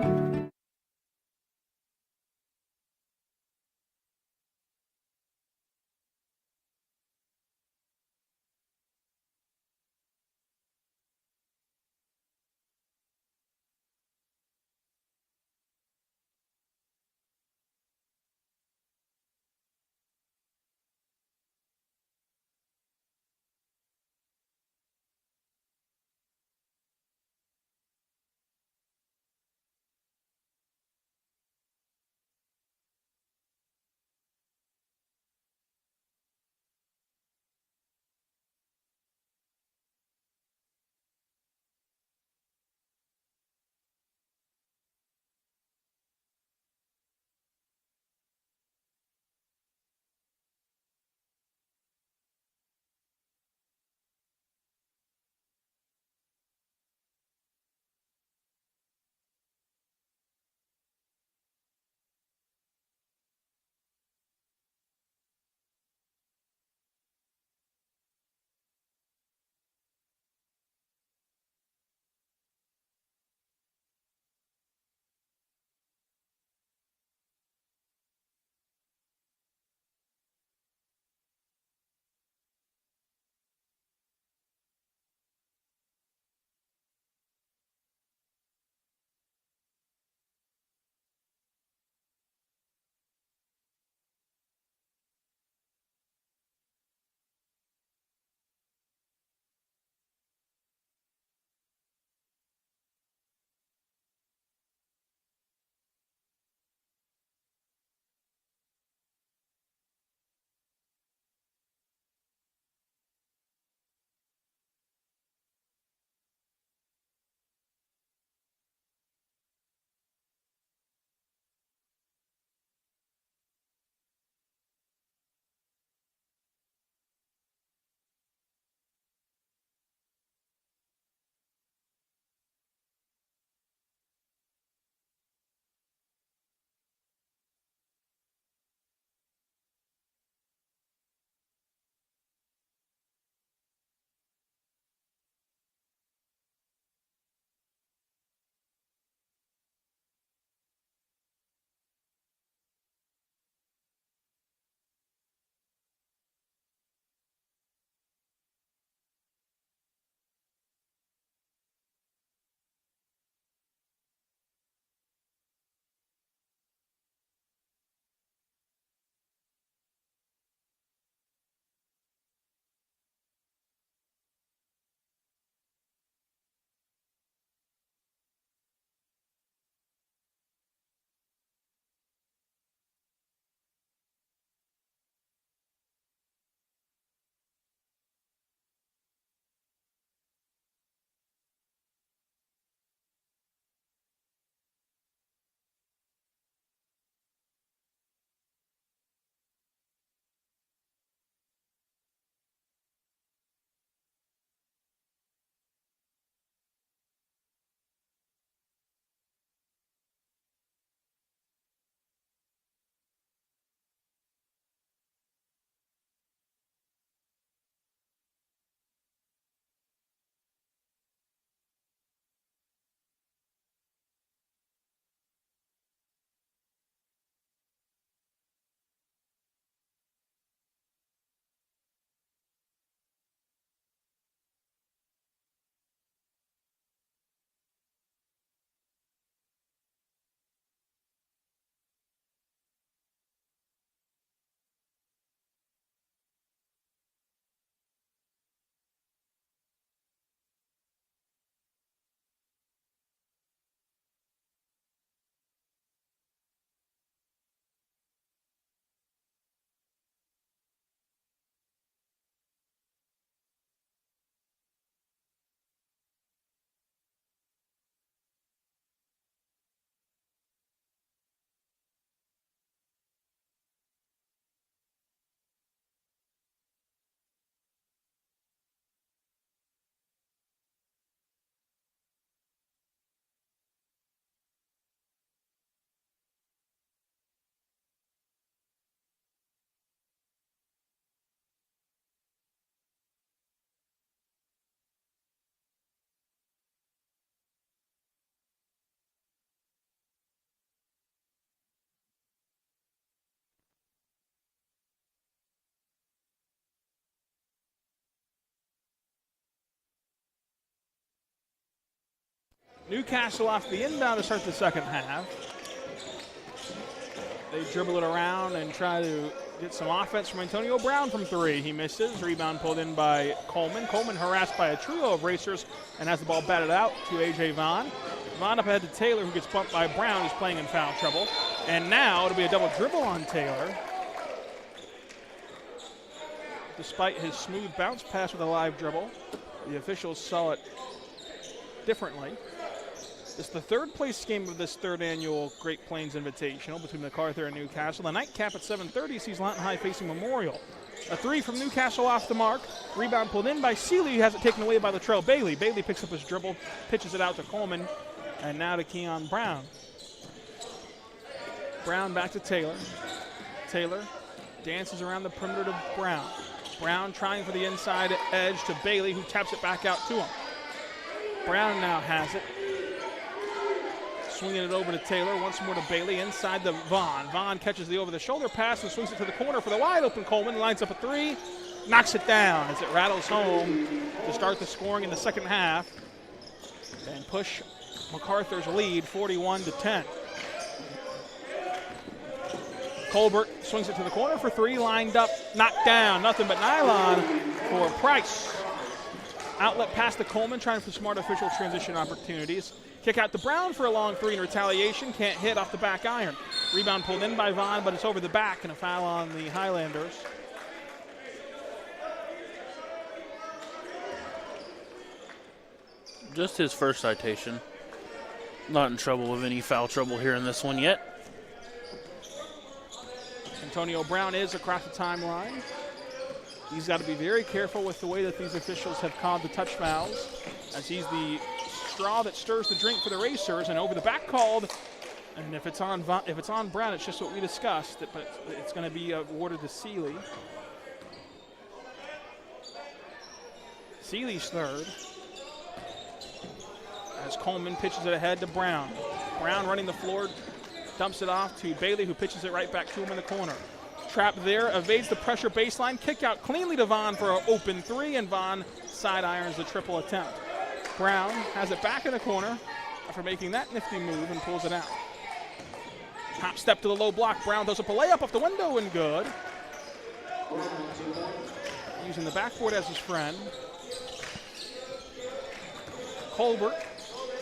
Newcastle off the inbound to start the second half. They dribble it around and try to get some offense from Antonio Brown from three. He misses. Rebound pulled in by Coleman. Coleman harassed by a trio of racers and has the ball batted out to A.J. Vaughn. Vaughn up ahead to Taylor, who gets bumped by Brown, who's playing in foul trouble. And now it'll be a double dribble on Taylor. Despite his smooth bounce pass with a live dribble, the officials saw it differently. It's the third place game of this third annual Great Plains Invitational between Macarthur and Newcastle. The nightcap at 7:30 sees Lawton High facing Memorial. A three from Newcastle off the mark. Rebound pulled in by Seeley, who has it taken away by Latrell Bailey. Bailey picks up his dribble, pitches it out to Coleman, and now to Keon Brown. Brown back to Taylor. Taylor dances around the perimeter to Brown. Brown trying for the inside edge to Bailey, who taps it back out to him. Brown now has it. Swinging it over to Taylor, once more to Bailey, inside to Vaughn. Vaughn catches the over-the-shoulder pass and swings it to the corner for the wide-open Coleman. Lines up a three, knocks it down as it rattles home to start the scoring in the second half and push Macarthur's lead 41-10. Colbert swings it to the corner for three, lined up, knocked down. Nothing but nylon for Price. Outlet pass to Coleman, trying for some artificial transition opportunities. Kick out to Brown for a long three in retaliation. Can't hit off the back iron. Rebound pulled in by Vaughn, but it's over the back and a foul on the Highlanders. Just his first citation. Not in trouble with any foul trouble here in this one yet. Antonio Brown is across the timeline. He's got to be very careful with the way that these officials have called the touch fouls, as he's the straw that stirs the drink for the racers, and over the back called. And if it's on Brown, it's just what we discussed, but it's going to be awarded to Seeley. Seeley's third, as Coleman pitches it ahead to Brown. Brown running the floor, dumps it off to Bailey, who pitches it right back to him in the corner. Trap there, evades the pressure baseline, kick out cleanly to Vaughn for an open three, and Vaughn side irons the triple attempt. Brown has it back in the corner after making that nifty move and pulls it out. Top step to the low block. Brown does up a layup off the window and good. Using the backboard as his friend. Colbert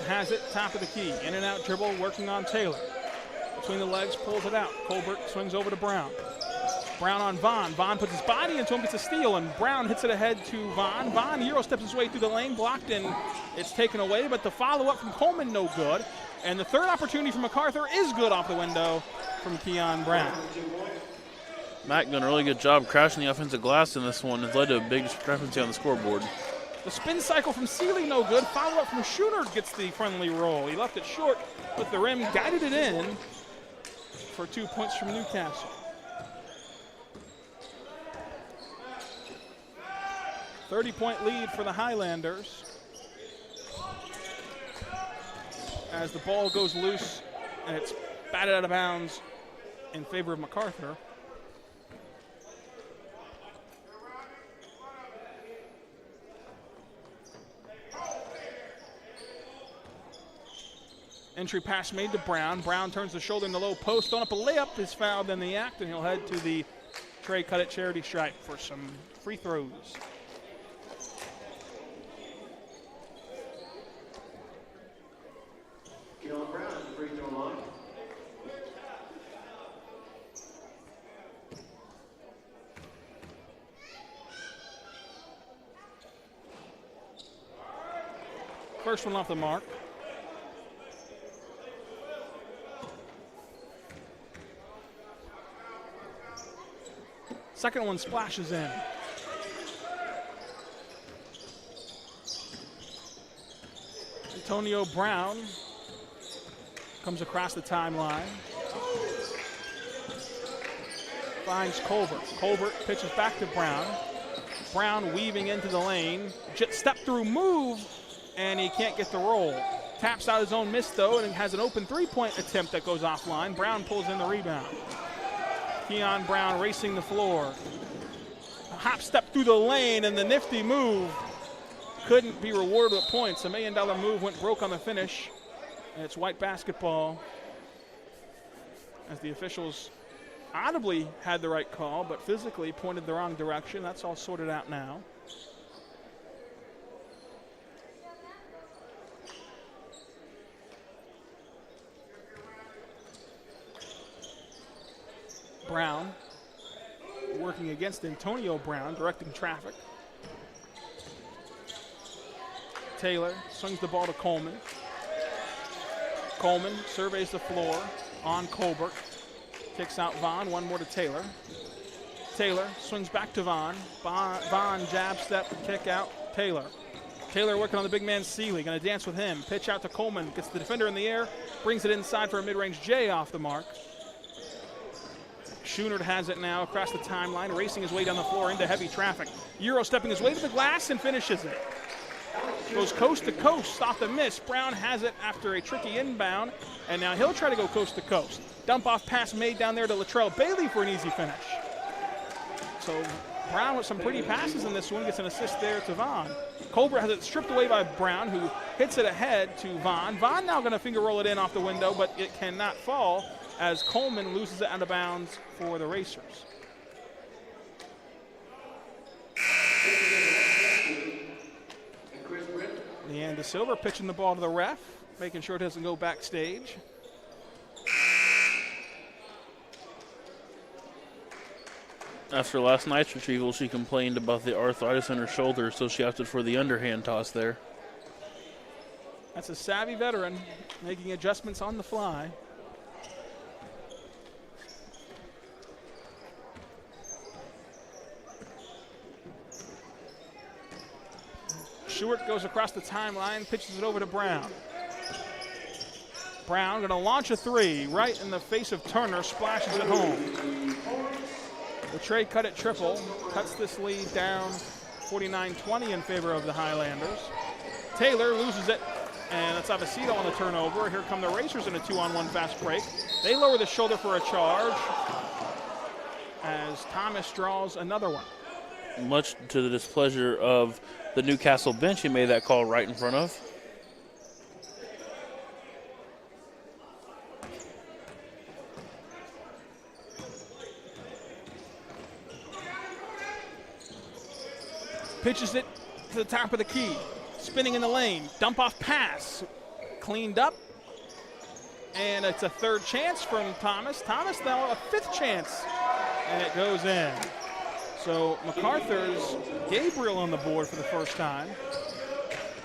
has it, top of the key. In and out dribble, working on Taylor. Between the legs, pulls it out. Colbert swings over to Brown. Brown on Vaughn. Vaughn puts his body into him, gets a steal, and Brown hits it ahead to Vaughn. Vaughn Euro steps his way through the lane, blocked, and it's taken away, but the follow-up from Coleman, no good. And the third opportunity for Macarthur is good off the window from Keon Brown. Mac doing a really good job crashing the offensive glass in this one. Has led to a big discrepancy on the scoreboard. The spin cycle from Seeley, no good. Follow-up from Schooner gets the friendly roll. He left it short with the rim, guided it in for 2 points from Newcastle. A 30-point lead for the Highlanders as the ball goes loose and it's batted out of bounds in favor of Macarthur. Entry pass made to Brown. Brown turns the shoulder in the low post. Throwing up a layup is fouled in the act, and he'll head to the Trey Cut It charity stripe for some free throws. Brown at the free throw line. First one off the mark. Second one splashes in. Antonio Brown comes across the timeline. Finds Colbert. Colbert pitches back to Brown. Brown weaving into the lane. Step through move, and he can't get the roll. Taps out his own miss, though, and has an open three-point attempt that goes offline. Brown pulls in the rebound. Keon Brown racing the floor. A hop step through the lane and the nifty move couldn't be rewarded with points. A $1 million move went broke on the finish. And it's white basketball as the officials audibly had the right call, but physically pointed the wrong direction. That's all sorted out now. Brown working against Antonio Brown, directing traffic. Taylor swings the ball to Coleman. Coleman surveys the floor on Colbert. Kicks out Vaughn, one more to Taylor. Taylor swings back to Vaughn. Vaughn jab step, kick out, Taylor. Taylor working on the big man Seeley, gonna dance with him. Pitch out to Coleman, gets the defender in the air, brings it inside for a mid-range J off the mark. Schoonert has it now across the timeline, racing his way down the floor into heavy traffic. Euro stepping his way to the glass and finishes it. Goes coast to coast off the miss. Brown has it after a tricky inbound, and now he'll try to go coast to coast. Dump off pass made down there to Latrell Bailey for an easy finish. So Brown with some pretty passes in this one, gets an assist there to Vaughn. Colbert has it stripped away by Brown, who hits it ahead to Vaughn. Vaughn now going to finger roll it in off the window, but it cannot fall as Coleman loses it out of bounds for the Racers. Leanne De Silva pitching the ball to the ref, making sure it doesn't go backstage. After last night's retrieval, she complained about the arthritis in her shoulder, so she opted for the underhand toss there. That's a savvy veteran, making adjustments on the fly. Stewart goes across the timeline, pitches it over to Brown. Brown going to launch a three right in the face of Turner, splashes it home. The Trey cut it triple, cuts this lead down 49-20 in favor of the Highlanders. Taylor loses it, and that's Avesito on the turnover. Here come the Racers in a 2-on-1 fast break. They lower the shoulder for a charge as Thomas draws another one. Much to the displeasure of the Newcastle bench, he made that call right in front of. Pitches it to the top of the key. Spinning in the lane. Dump off pass. Cleaned up. And it's a third chance from Thomas. Thomas now a fifth chance. And it goes in. So Macarthur's Gabriel on the board for the first time.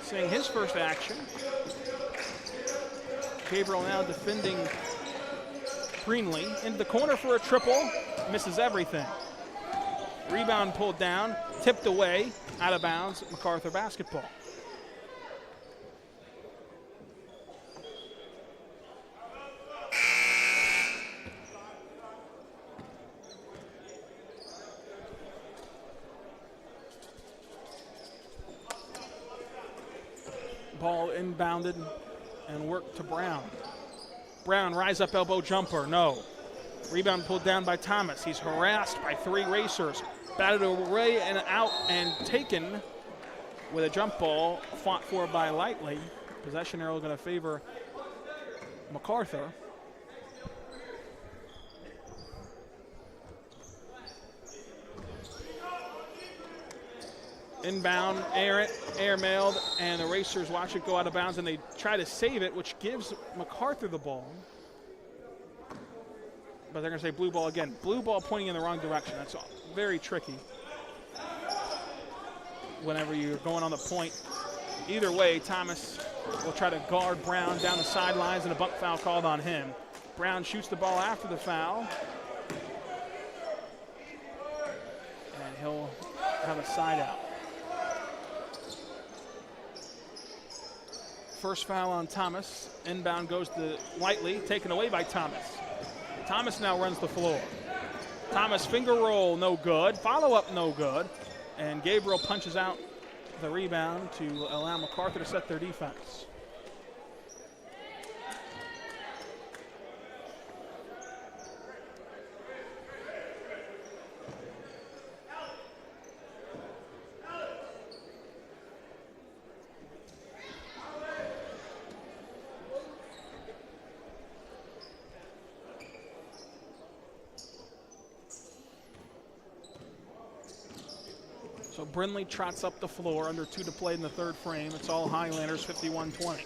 Seeing his first action. Gabriel now defending Greenlee. Into the corner for a triple. Misses everything. Rebound pulled down. Tipped away. Out of bounds. Macarthur basketball. Ball inbounded and worked to Brown. Brown, rise up elbow jumper, no. Rebound pulled down by Thomas. He's harassed by three Racers. Batted away and out and taken with a jump ball fought for by Lightly. Possession arrow going to favor Macarthur. Inbound, air-mailed, and the Racers watch it go out of bounds, and they try to save it, which gives Macarthur the ball. But they're going to say blue ball again. Blue ball pointing in the wrong direction. That's very tricky whenever you're going on the point. Either way, Thomas will try to guard Brown down the sidelines, and a bump foul called on him. Brown shoots the ball after the foul. And he'll have a side out. First foul on Thomas. Inbound goes to Lightly, taken away by Thomas. Thomas now runs the floor. Thomas finger roll, no good. Follow up, no good. And Gabriel punches out the rebound to allow Macarthur to set their defense. So Brindley trots up the floor, under 2 to play in the third frame. It's all Highlanders, 51-20.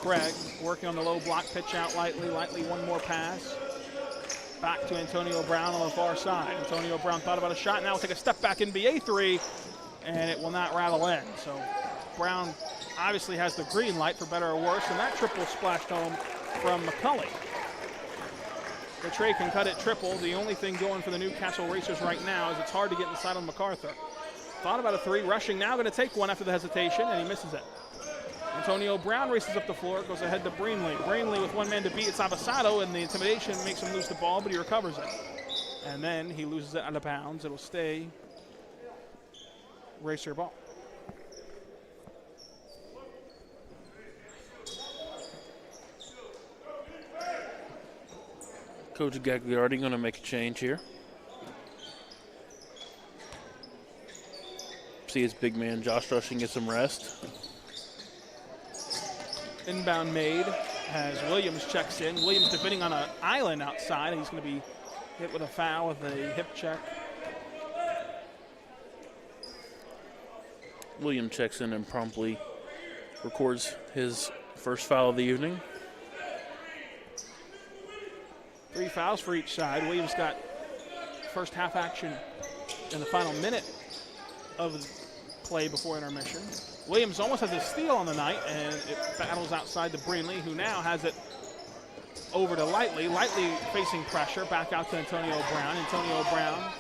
Craig working on the low block, pitch out lightly. Lightly, one more pass. Back to Antonio Brown on the far side. Antonio Brown thought about a shot. Now will take a step back NBA three, and it will not rattle in. So Brown obviously has the green light for better or worse, and that triple splashed home from McCulley. The Trey can cut it triple. The only thing going for the Newcastle Racers right now is it's hard to get inside on Macarthur. Thought about a three, rushing now, going to take one after the hesitation, and he misses it. Antonio Brown races up the floor, goes ahead to Brindley. Brindley with one man to beat. It's Abasado, and the intimidation makes him lose the ball, but he recovers it. And then he loses it out of bounds. It'll stay Racer ball. Coach Gagliardi going to make a change here. See his big man Josh Rushing get some rest. Inbound made as Williams checks in. Williams defending on an island outside. He's going to be hit with a foul with a hip check. Williams checks in and promptly records his first foul of the evening. 3 fouls for each side. Williams got first half action in the final minute of the play before intermission. Williams almost has a steal on the night, and it battles outside to Brindley, who now has it over to Lightly. Lightly facing pressure, back out to Antonio Brown. Antonio Brown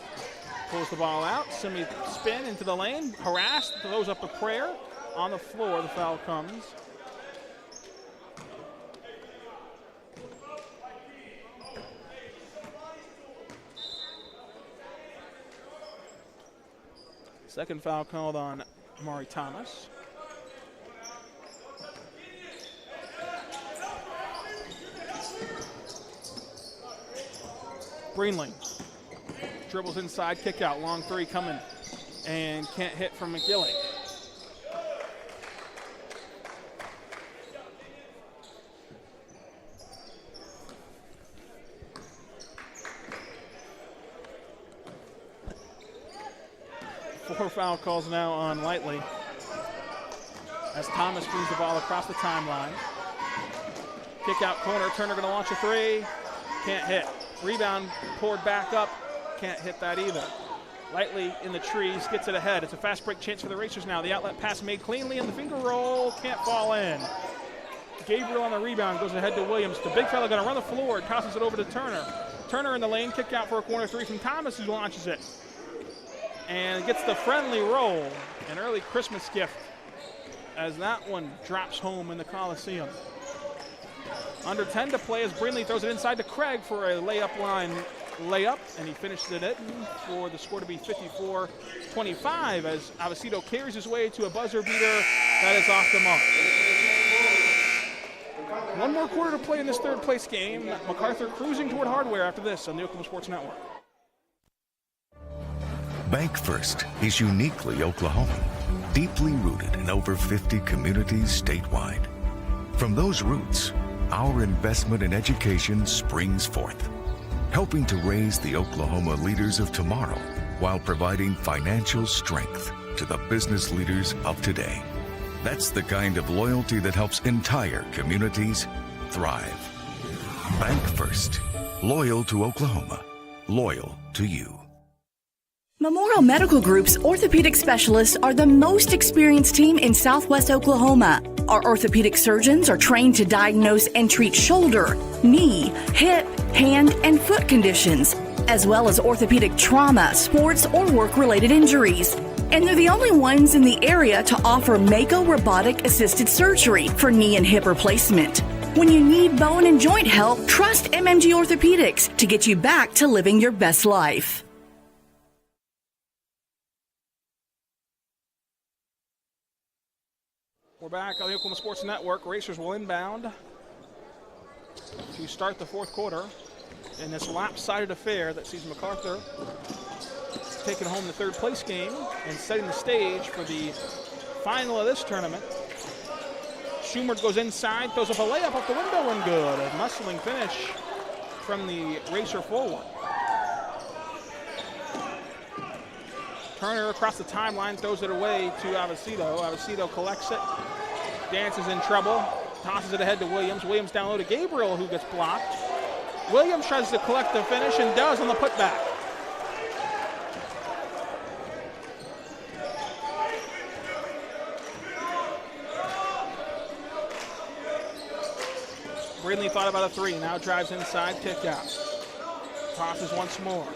pulls the ball out, semi-spin into the lane, harassed, throws up a prayer. On the floor, the foul comes. Second foul called on Maury Thomas. Brindley dribbles inside, kick out, long three coming, and can't hit from McGilly. Four foul calls now on Lightly as Thomas brings the ball across the timeline. Kick out corner, Turner going to launch a three, can't hit. Rebound poured back up, can't hit that either. Lightly in the trees, gets it ahead. It's a fast break chance for the Racers now. The outlet pass made cleanly, and the finger roll can't fall in. Gabriel on the rebound goes ahead to Williams. The big fella going to run the floor, tosses it over to Turner. Turner in the lane, kick out for a corner three from Thomas, who launches it. And gets the friendly roll, an early Christmas gift, as that one drops home in the Coliseum. Under 10 to play as Brindley throws it inside to Craig for a layup line layup, and he finishes it for the score to be 54-25 as Avesito carries his way to a buzzer beater that is off the mark. One more quarter to play in this third place game. Macarthur cruising toward hardware after this on the Oklahoma Sports Network. Bank First is uniquely Oklahoman, deeply rooted in over 50 communities statewide. From those roots, our investment in education springs forth, helping to raise the Oklahoma leaders of tomorrow while providing financial strength to the business leaders of today. That's the kind of loyalty that helps entire communities thrive. Bank First, loyal to Oklahoma, loyal to you. Memorial Medical Group's orthopedic specialists are the most experienced team in Southwest Oklahoma. Our orthopedic surgeons are trained to diagnose and treat shoulder, knee, hip, hand, and foot conditions, as well as orthopedic trauma, sports, or work-related injuries. And they're the only ones in the area to offer Mako robotic-assisted surgery for knee and hip replacement. When you need bone and joint help, trust MMG Orthopedics to get you back to living your best life. We're back on the Oklahoma Sports Network. Racers will inbound to start the fourth quarter in this lopsided affair that sees Macarthur taking home the third place game and setting the stage for the final of this tournament. Schumer goes inside, throws up a layup off the window and good. A muscling finish from the Racer forward. Turner across the timeline, throws it away to Avicito. Avicito collects it, dances in trouble, tosses it ahead to Williams. Williams down low to Gabriel, who gets blocked. Williams tries to collect the finish and does on the putback. Brindley thought about a three, now drives inside, kick out. Tosses once more.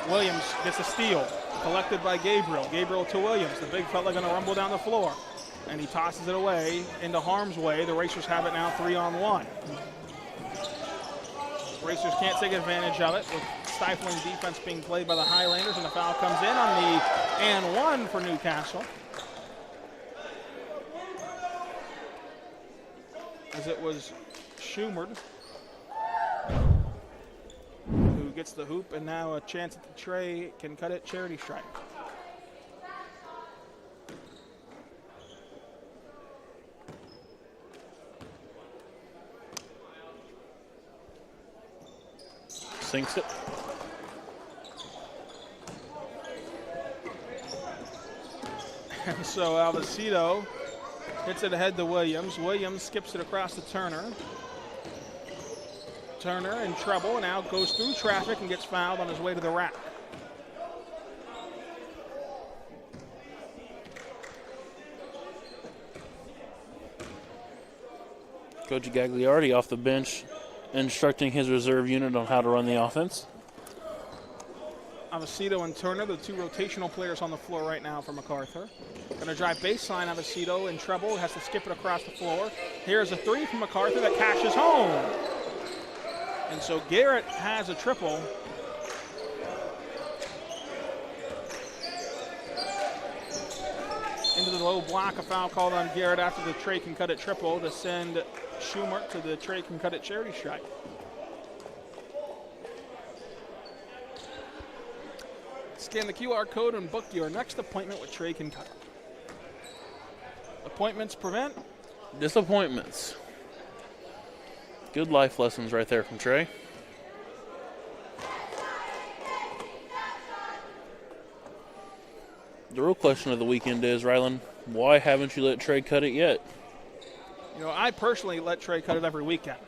Williams gets a steal, collected by Gabriel. Gabriel to Williams, the big fella gonna rumble down the floor. And he tosses it away into harm's way. The Racers have it now 3-on-1. Racers can't take advantage of it with stifling defense being played by the Highlanders, and the foul comes in on the and one for Newcastle. As it was Schumert who gets the hoop, and now a chance at the tray, can cut it, charity stripe. Sinks it. And so Albacito hits it ahead to Williams. Williams skips it across to Turner. Turner in trouble, now goes through traffic and gets fouled on his way to the rack. Coach Gagliardi off the bench instructing his reserve unit on how to run the offense. Avicito and Turner, the two rotational players on the floor right now for Macarthur. Going to drive baseline. Avicito in trouble, has to skip it across the floor. Here's a three from Macarthur that cashes home. And so Garrett has a triple. Into the low block, a foul called on Garrett after the Trey can cut it triple to send Schumert to the Trey can cut it charity stripe. Scan the QR code and book your next appointment with Trey can cut. Appointments prevent disappointments. Good life lessons right there from Trey. The real question of the weekend is, Rylan, why haven't you let Trey cut it yet? You know, I personally let Trey cut it every weekend.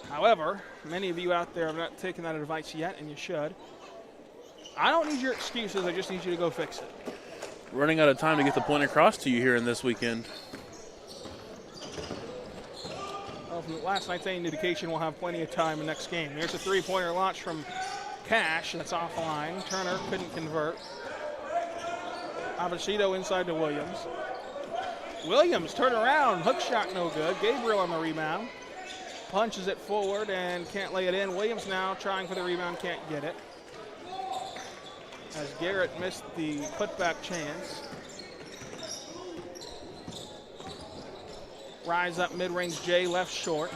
However, many of you out there have not taken that advice yet, and you should. I don't need your excuses. I just need you to go fix it. Running out of time to get the point across to you here in this weekend. Well, from last night's any indication, we'll have plenty of time in the next game. Here's a three-pointer launch from Cash. That's offline. Turner couldn't convert. Avicito inside to Williams. Williams turn around. Hook shot no good. Gabriel on the rebound. Punches it forward and can't lay it in. Williams now trying for the rebound, can't get it. As Garrett missed the putback chance. Rise up mid-range Jay, left short.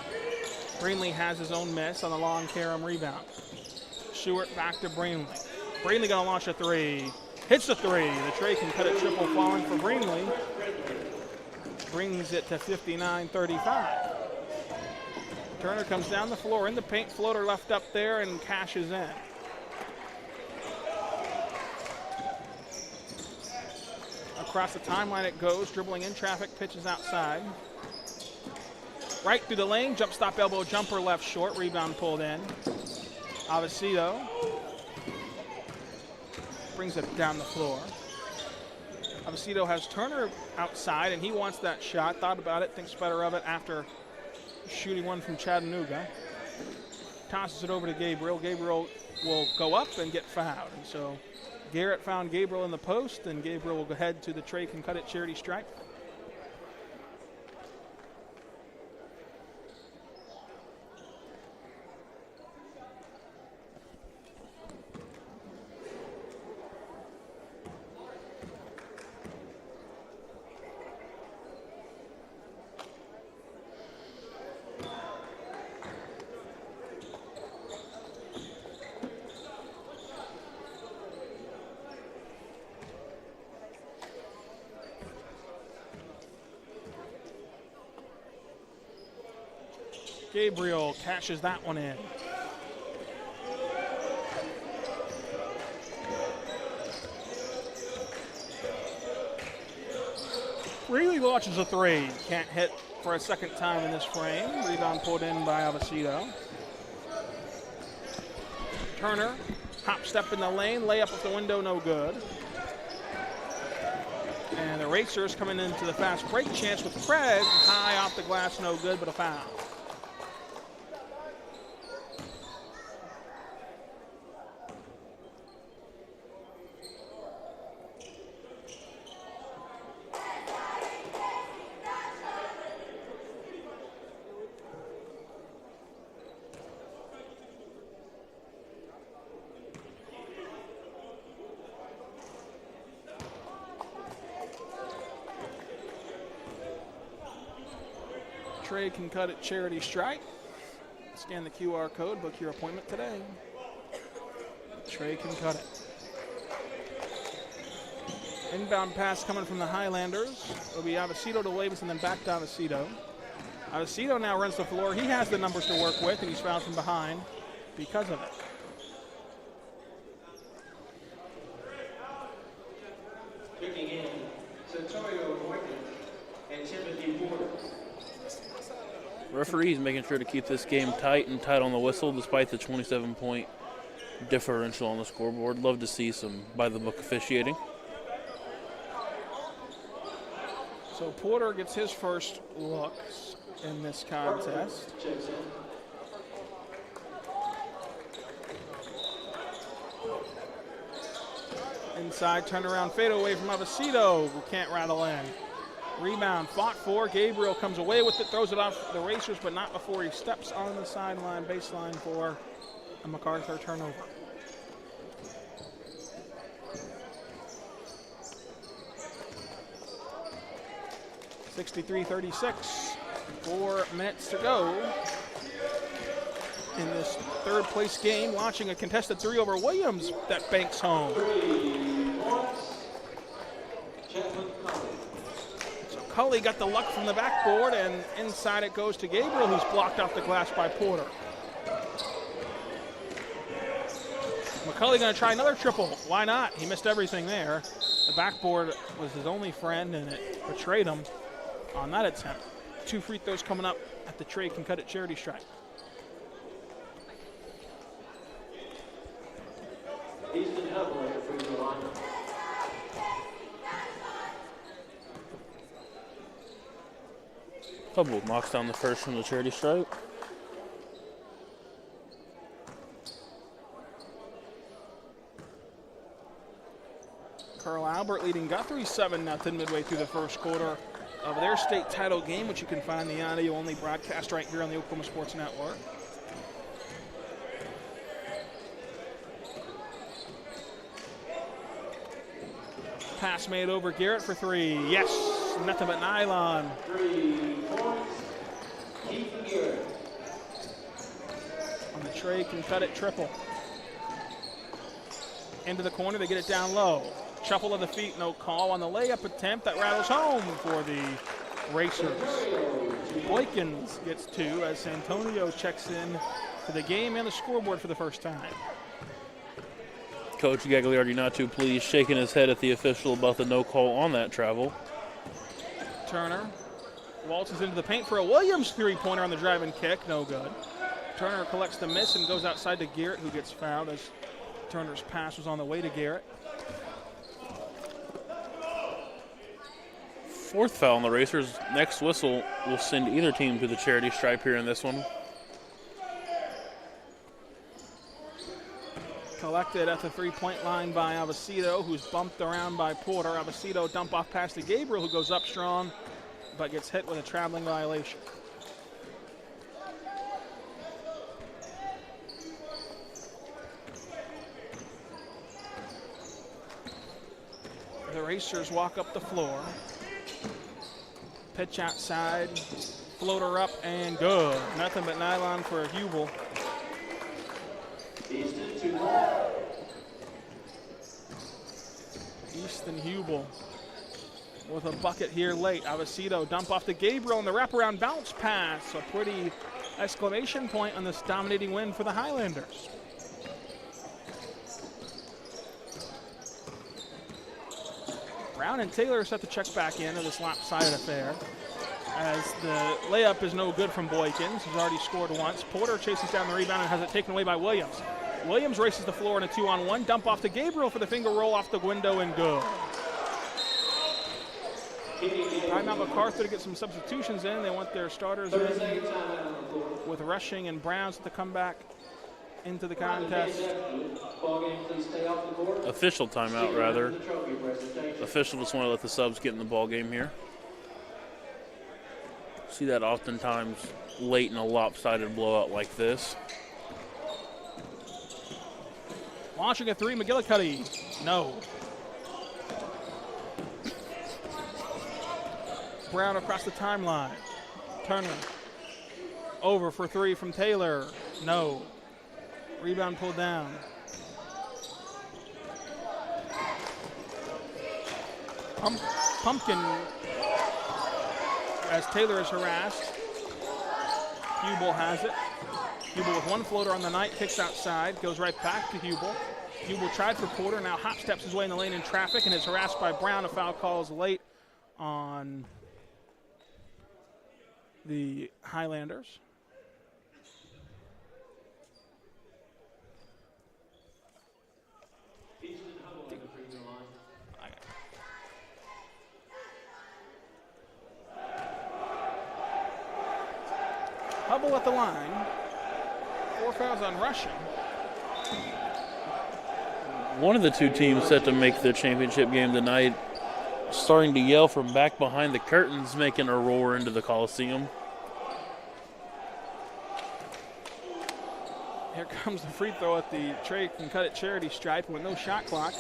Breenley has his own miss on the long Karam rebound. Stewart back to Breenley. Breenley gonna launch a three. Hits the three. The Trey can cut it triple, falling for Breenley. Brings it to 59-35. Turner comes down the floor in the paint, floater left up there, and cashes in. Across the timeline it goes, dribbling in traffic, pitches outside. Right through the lane, jump stop elbow jumper left short, rebound pulled in. Avicito brings it down the floor. Avicito has Turner outside, and he wants that shot. Thought about it, thinks better of it after shooting one from Chattanooga. Tosses it over to Gabriel. Gabriel will go up and get fouled. And so Garrett found Gabriel in the post, and Gabriel will go ahead to the Trey can cut it charity stripe. Gabriel cashes that one in. Freely launches a three. Can't hit for a second time in this frame. Rebound pulled in by Avesito. Turner, hop step in the lane, layup off the window, no good. And the Racers coming into the fast break chance with Craig. High off the glass, no good, but a foul. Trey can cut it, charity stripe. Scan the QR code, book your appointment today. Trey can cut it. Inbound pass coming from the Highlanders. It'll be Avesito to Davis and then back to Avesito. Avesito now runs the floor. He has the numbers to work with, and he's fouled from behind because of it. Kicking in, Santorio Morgan and Timothy Porter. Referees making sure to keep this game tight and tight on the whistle despite the 27-point differential on the scoreboard. Love to see some by-the-book officiating. So Porter gets his first looks in this contest. Inside turnaround fadeaway from Avesito, who can't rattle in. Rebound fought for. Gabriel comes away with it, throws it off the Racers, but not before he steps on the sideline, baseline for a Macarthur turnover. (63-36). 4 minutes to go in this third place game. Launching a contested three over Williams that banks home. Cully got the luck from the backboard, and inside it goes to Gabriel, who's blocked off the glass by Porter. McCulley going to try another triple. Why not? He missed everything there. The backboard was his only friend, and it betrayed him on that attempt. 2 free throws coming up at the Trey can cut it charity stripe. Easton Hubble at the free throw line. Hubble knocks down the first from the charity stripe. Carl Albert leading Guthrie 7-0 midway through the first quarter of their state title game, which you can find the audio-only broadcast right here on the Oklahoma Sports Network. Pass made over Garrett for three. Yes, nothing but nylon. 3 points. Keith Garrett. On the Trey can cut it triple. Into the corner, they get it down low. Shuffle of the feet, no call on the layup attempt. That rattles home for the Racers. Boykins gets 2 as Santonio checks in for the game and the scoreboard for the first time. Coach Gagliardi not too pleased, shaking his head at the official about the no call on that travel. Turner waltzes into the paint for a Williams three-pointer on the drive and kick, no good. Turner collects the miss and goes outside to Garrett, who gets fouled as Turner's pass was on the way to Garrett. 4th foul on the Racers. Next whistle will send either team to the charity stripe here in this one. Collected at the three-point line by Avesito, who's bumped around by Porter. Avesito dump off pass to Gabriel, who goes up strong, but gets hit with a traveling violation. The Racers walk up the floor. Pitch outside, floater up, and good. Nothing but nylon for Hubel. Easton Hubel with a bucket here late. Avesito dump off to Gabriel and the wraparound bounce pass. A pretty exclamation point on this dominating win for the Highlanders. Brown and Taylor are set to check back into this lopsided affair, as the layup is no good from Boykins. He's already scored once. Porter chases down the rebound and has it taken away by Williams. Williams races the floor in a 2-on-1. Dump off to Gabriel for the finger roll off the window and good. Timeout Macarthur to get some substitutions in. They want their starters in with Rushing and Browns to come back into the contest. Official timeout, rather. Official just want to let the subs get in the ball game here. See that oftentimes late in a lopsided blowout like this. Launching a three, McGillicuddy. No. Brown across the timeline. Turner. Over for three from Taylor. No. Rebound pulled down. Pumpkin, as Taylor is harassed. Hubel has it. Hubel with one floater on the night, kicks outside, goes right back to Hubel. Hubel tried for Porter, now hop steps his way in the lane in traffic and is harassed by Brown. A foul call is late on the Highlanders. Hubble at the line. 4 fouls on Rushing. One of the two teams set to make the championship game tonight starting to yell from back behind the curtains, making a roar into the Coliseum. Here comes the free throw at the Trey Can Cut It charity stripe with no shot clock.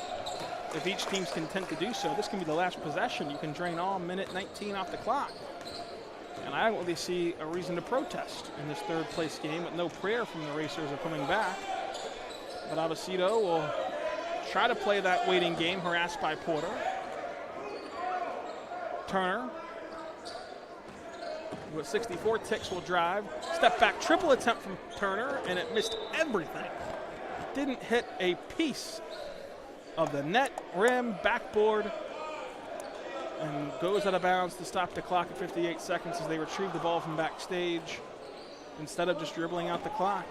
If each team's content to do so, this can be the last possession. You can drain all minute 19 off the clock. And I don't really see a reason to protest in this third place game with no prayer from the Racers of coming back. But Avesito will try to play that waiting game, harassed by Porter. Turner with 64 ticks will drive. Step back triple attempt from Turner, and it missed everything. Didn't hit a piece of the net, rim, backboard, and goes out of bounds to stop the clock at 58 seconds as they retrieve the ball from backstage instead of just dribbling out the clock.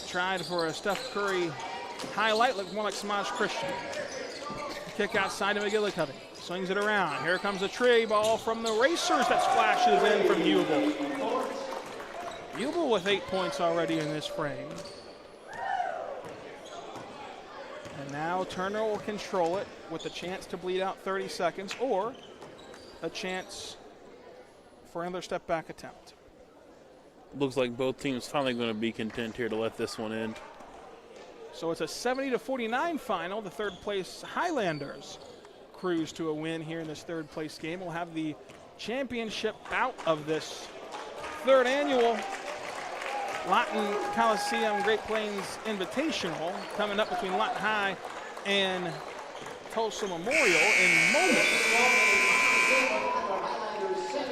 Tried for a Steph Curry highlight, looked more like Samaj Christian. Kick outside to McGillicuddy. Swings it around. Here comes a tray ball from the Racers that splashes in from Hubel. Hubel with 8 points already in this frame. And now Turner will control it with a chance to bleed out 30 seconds or a chance for another step back attempt. Looks like both teams finally going to be content here to let this one end. So it's a 70-49 final. The third place Highlanders cruise to a win here in this third place game. We'll have the championship bout of this third annual Lawton Coliseum Great Plains Invitational coming up between Lawton High and Tulsa Memorial in moments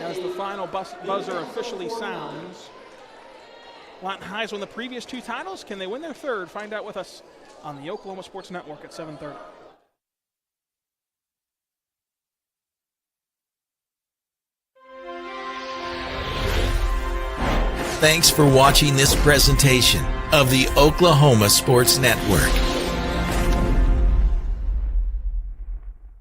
as the final buzzer officially sounds. Lawton High's won the previous two titles. Can they win their third? Find out with us on the Oklahoma Sports Network at 7:30. Thanks for watching this presentation of the Oklahoma Sports Network.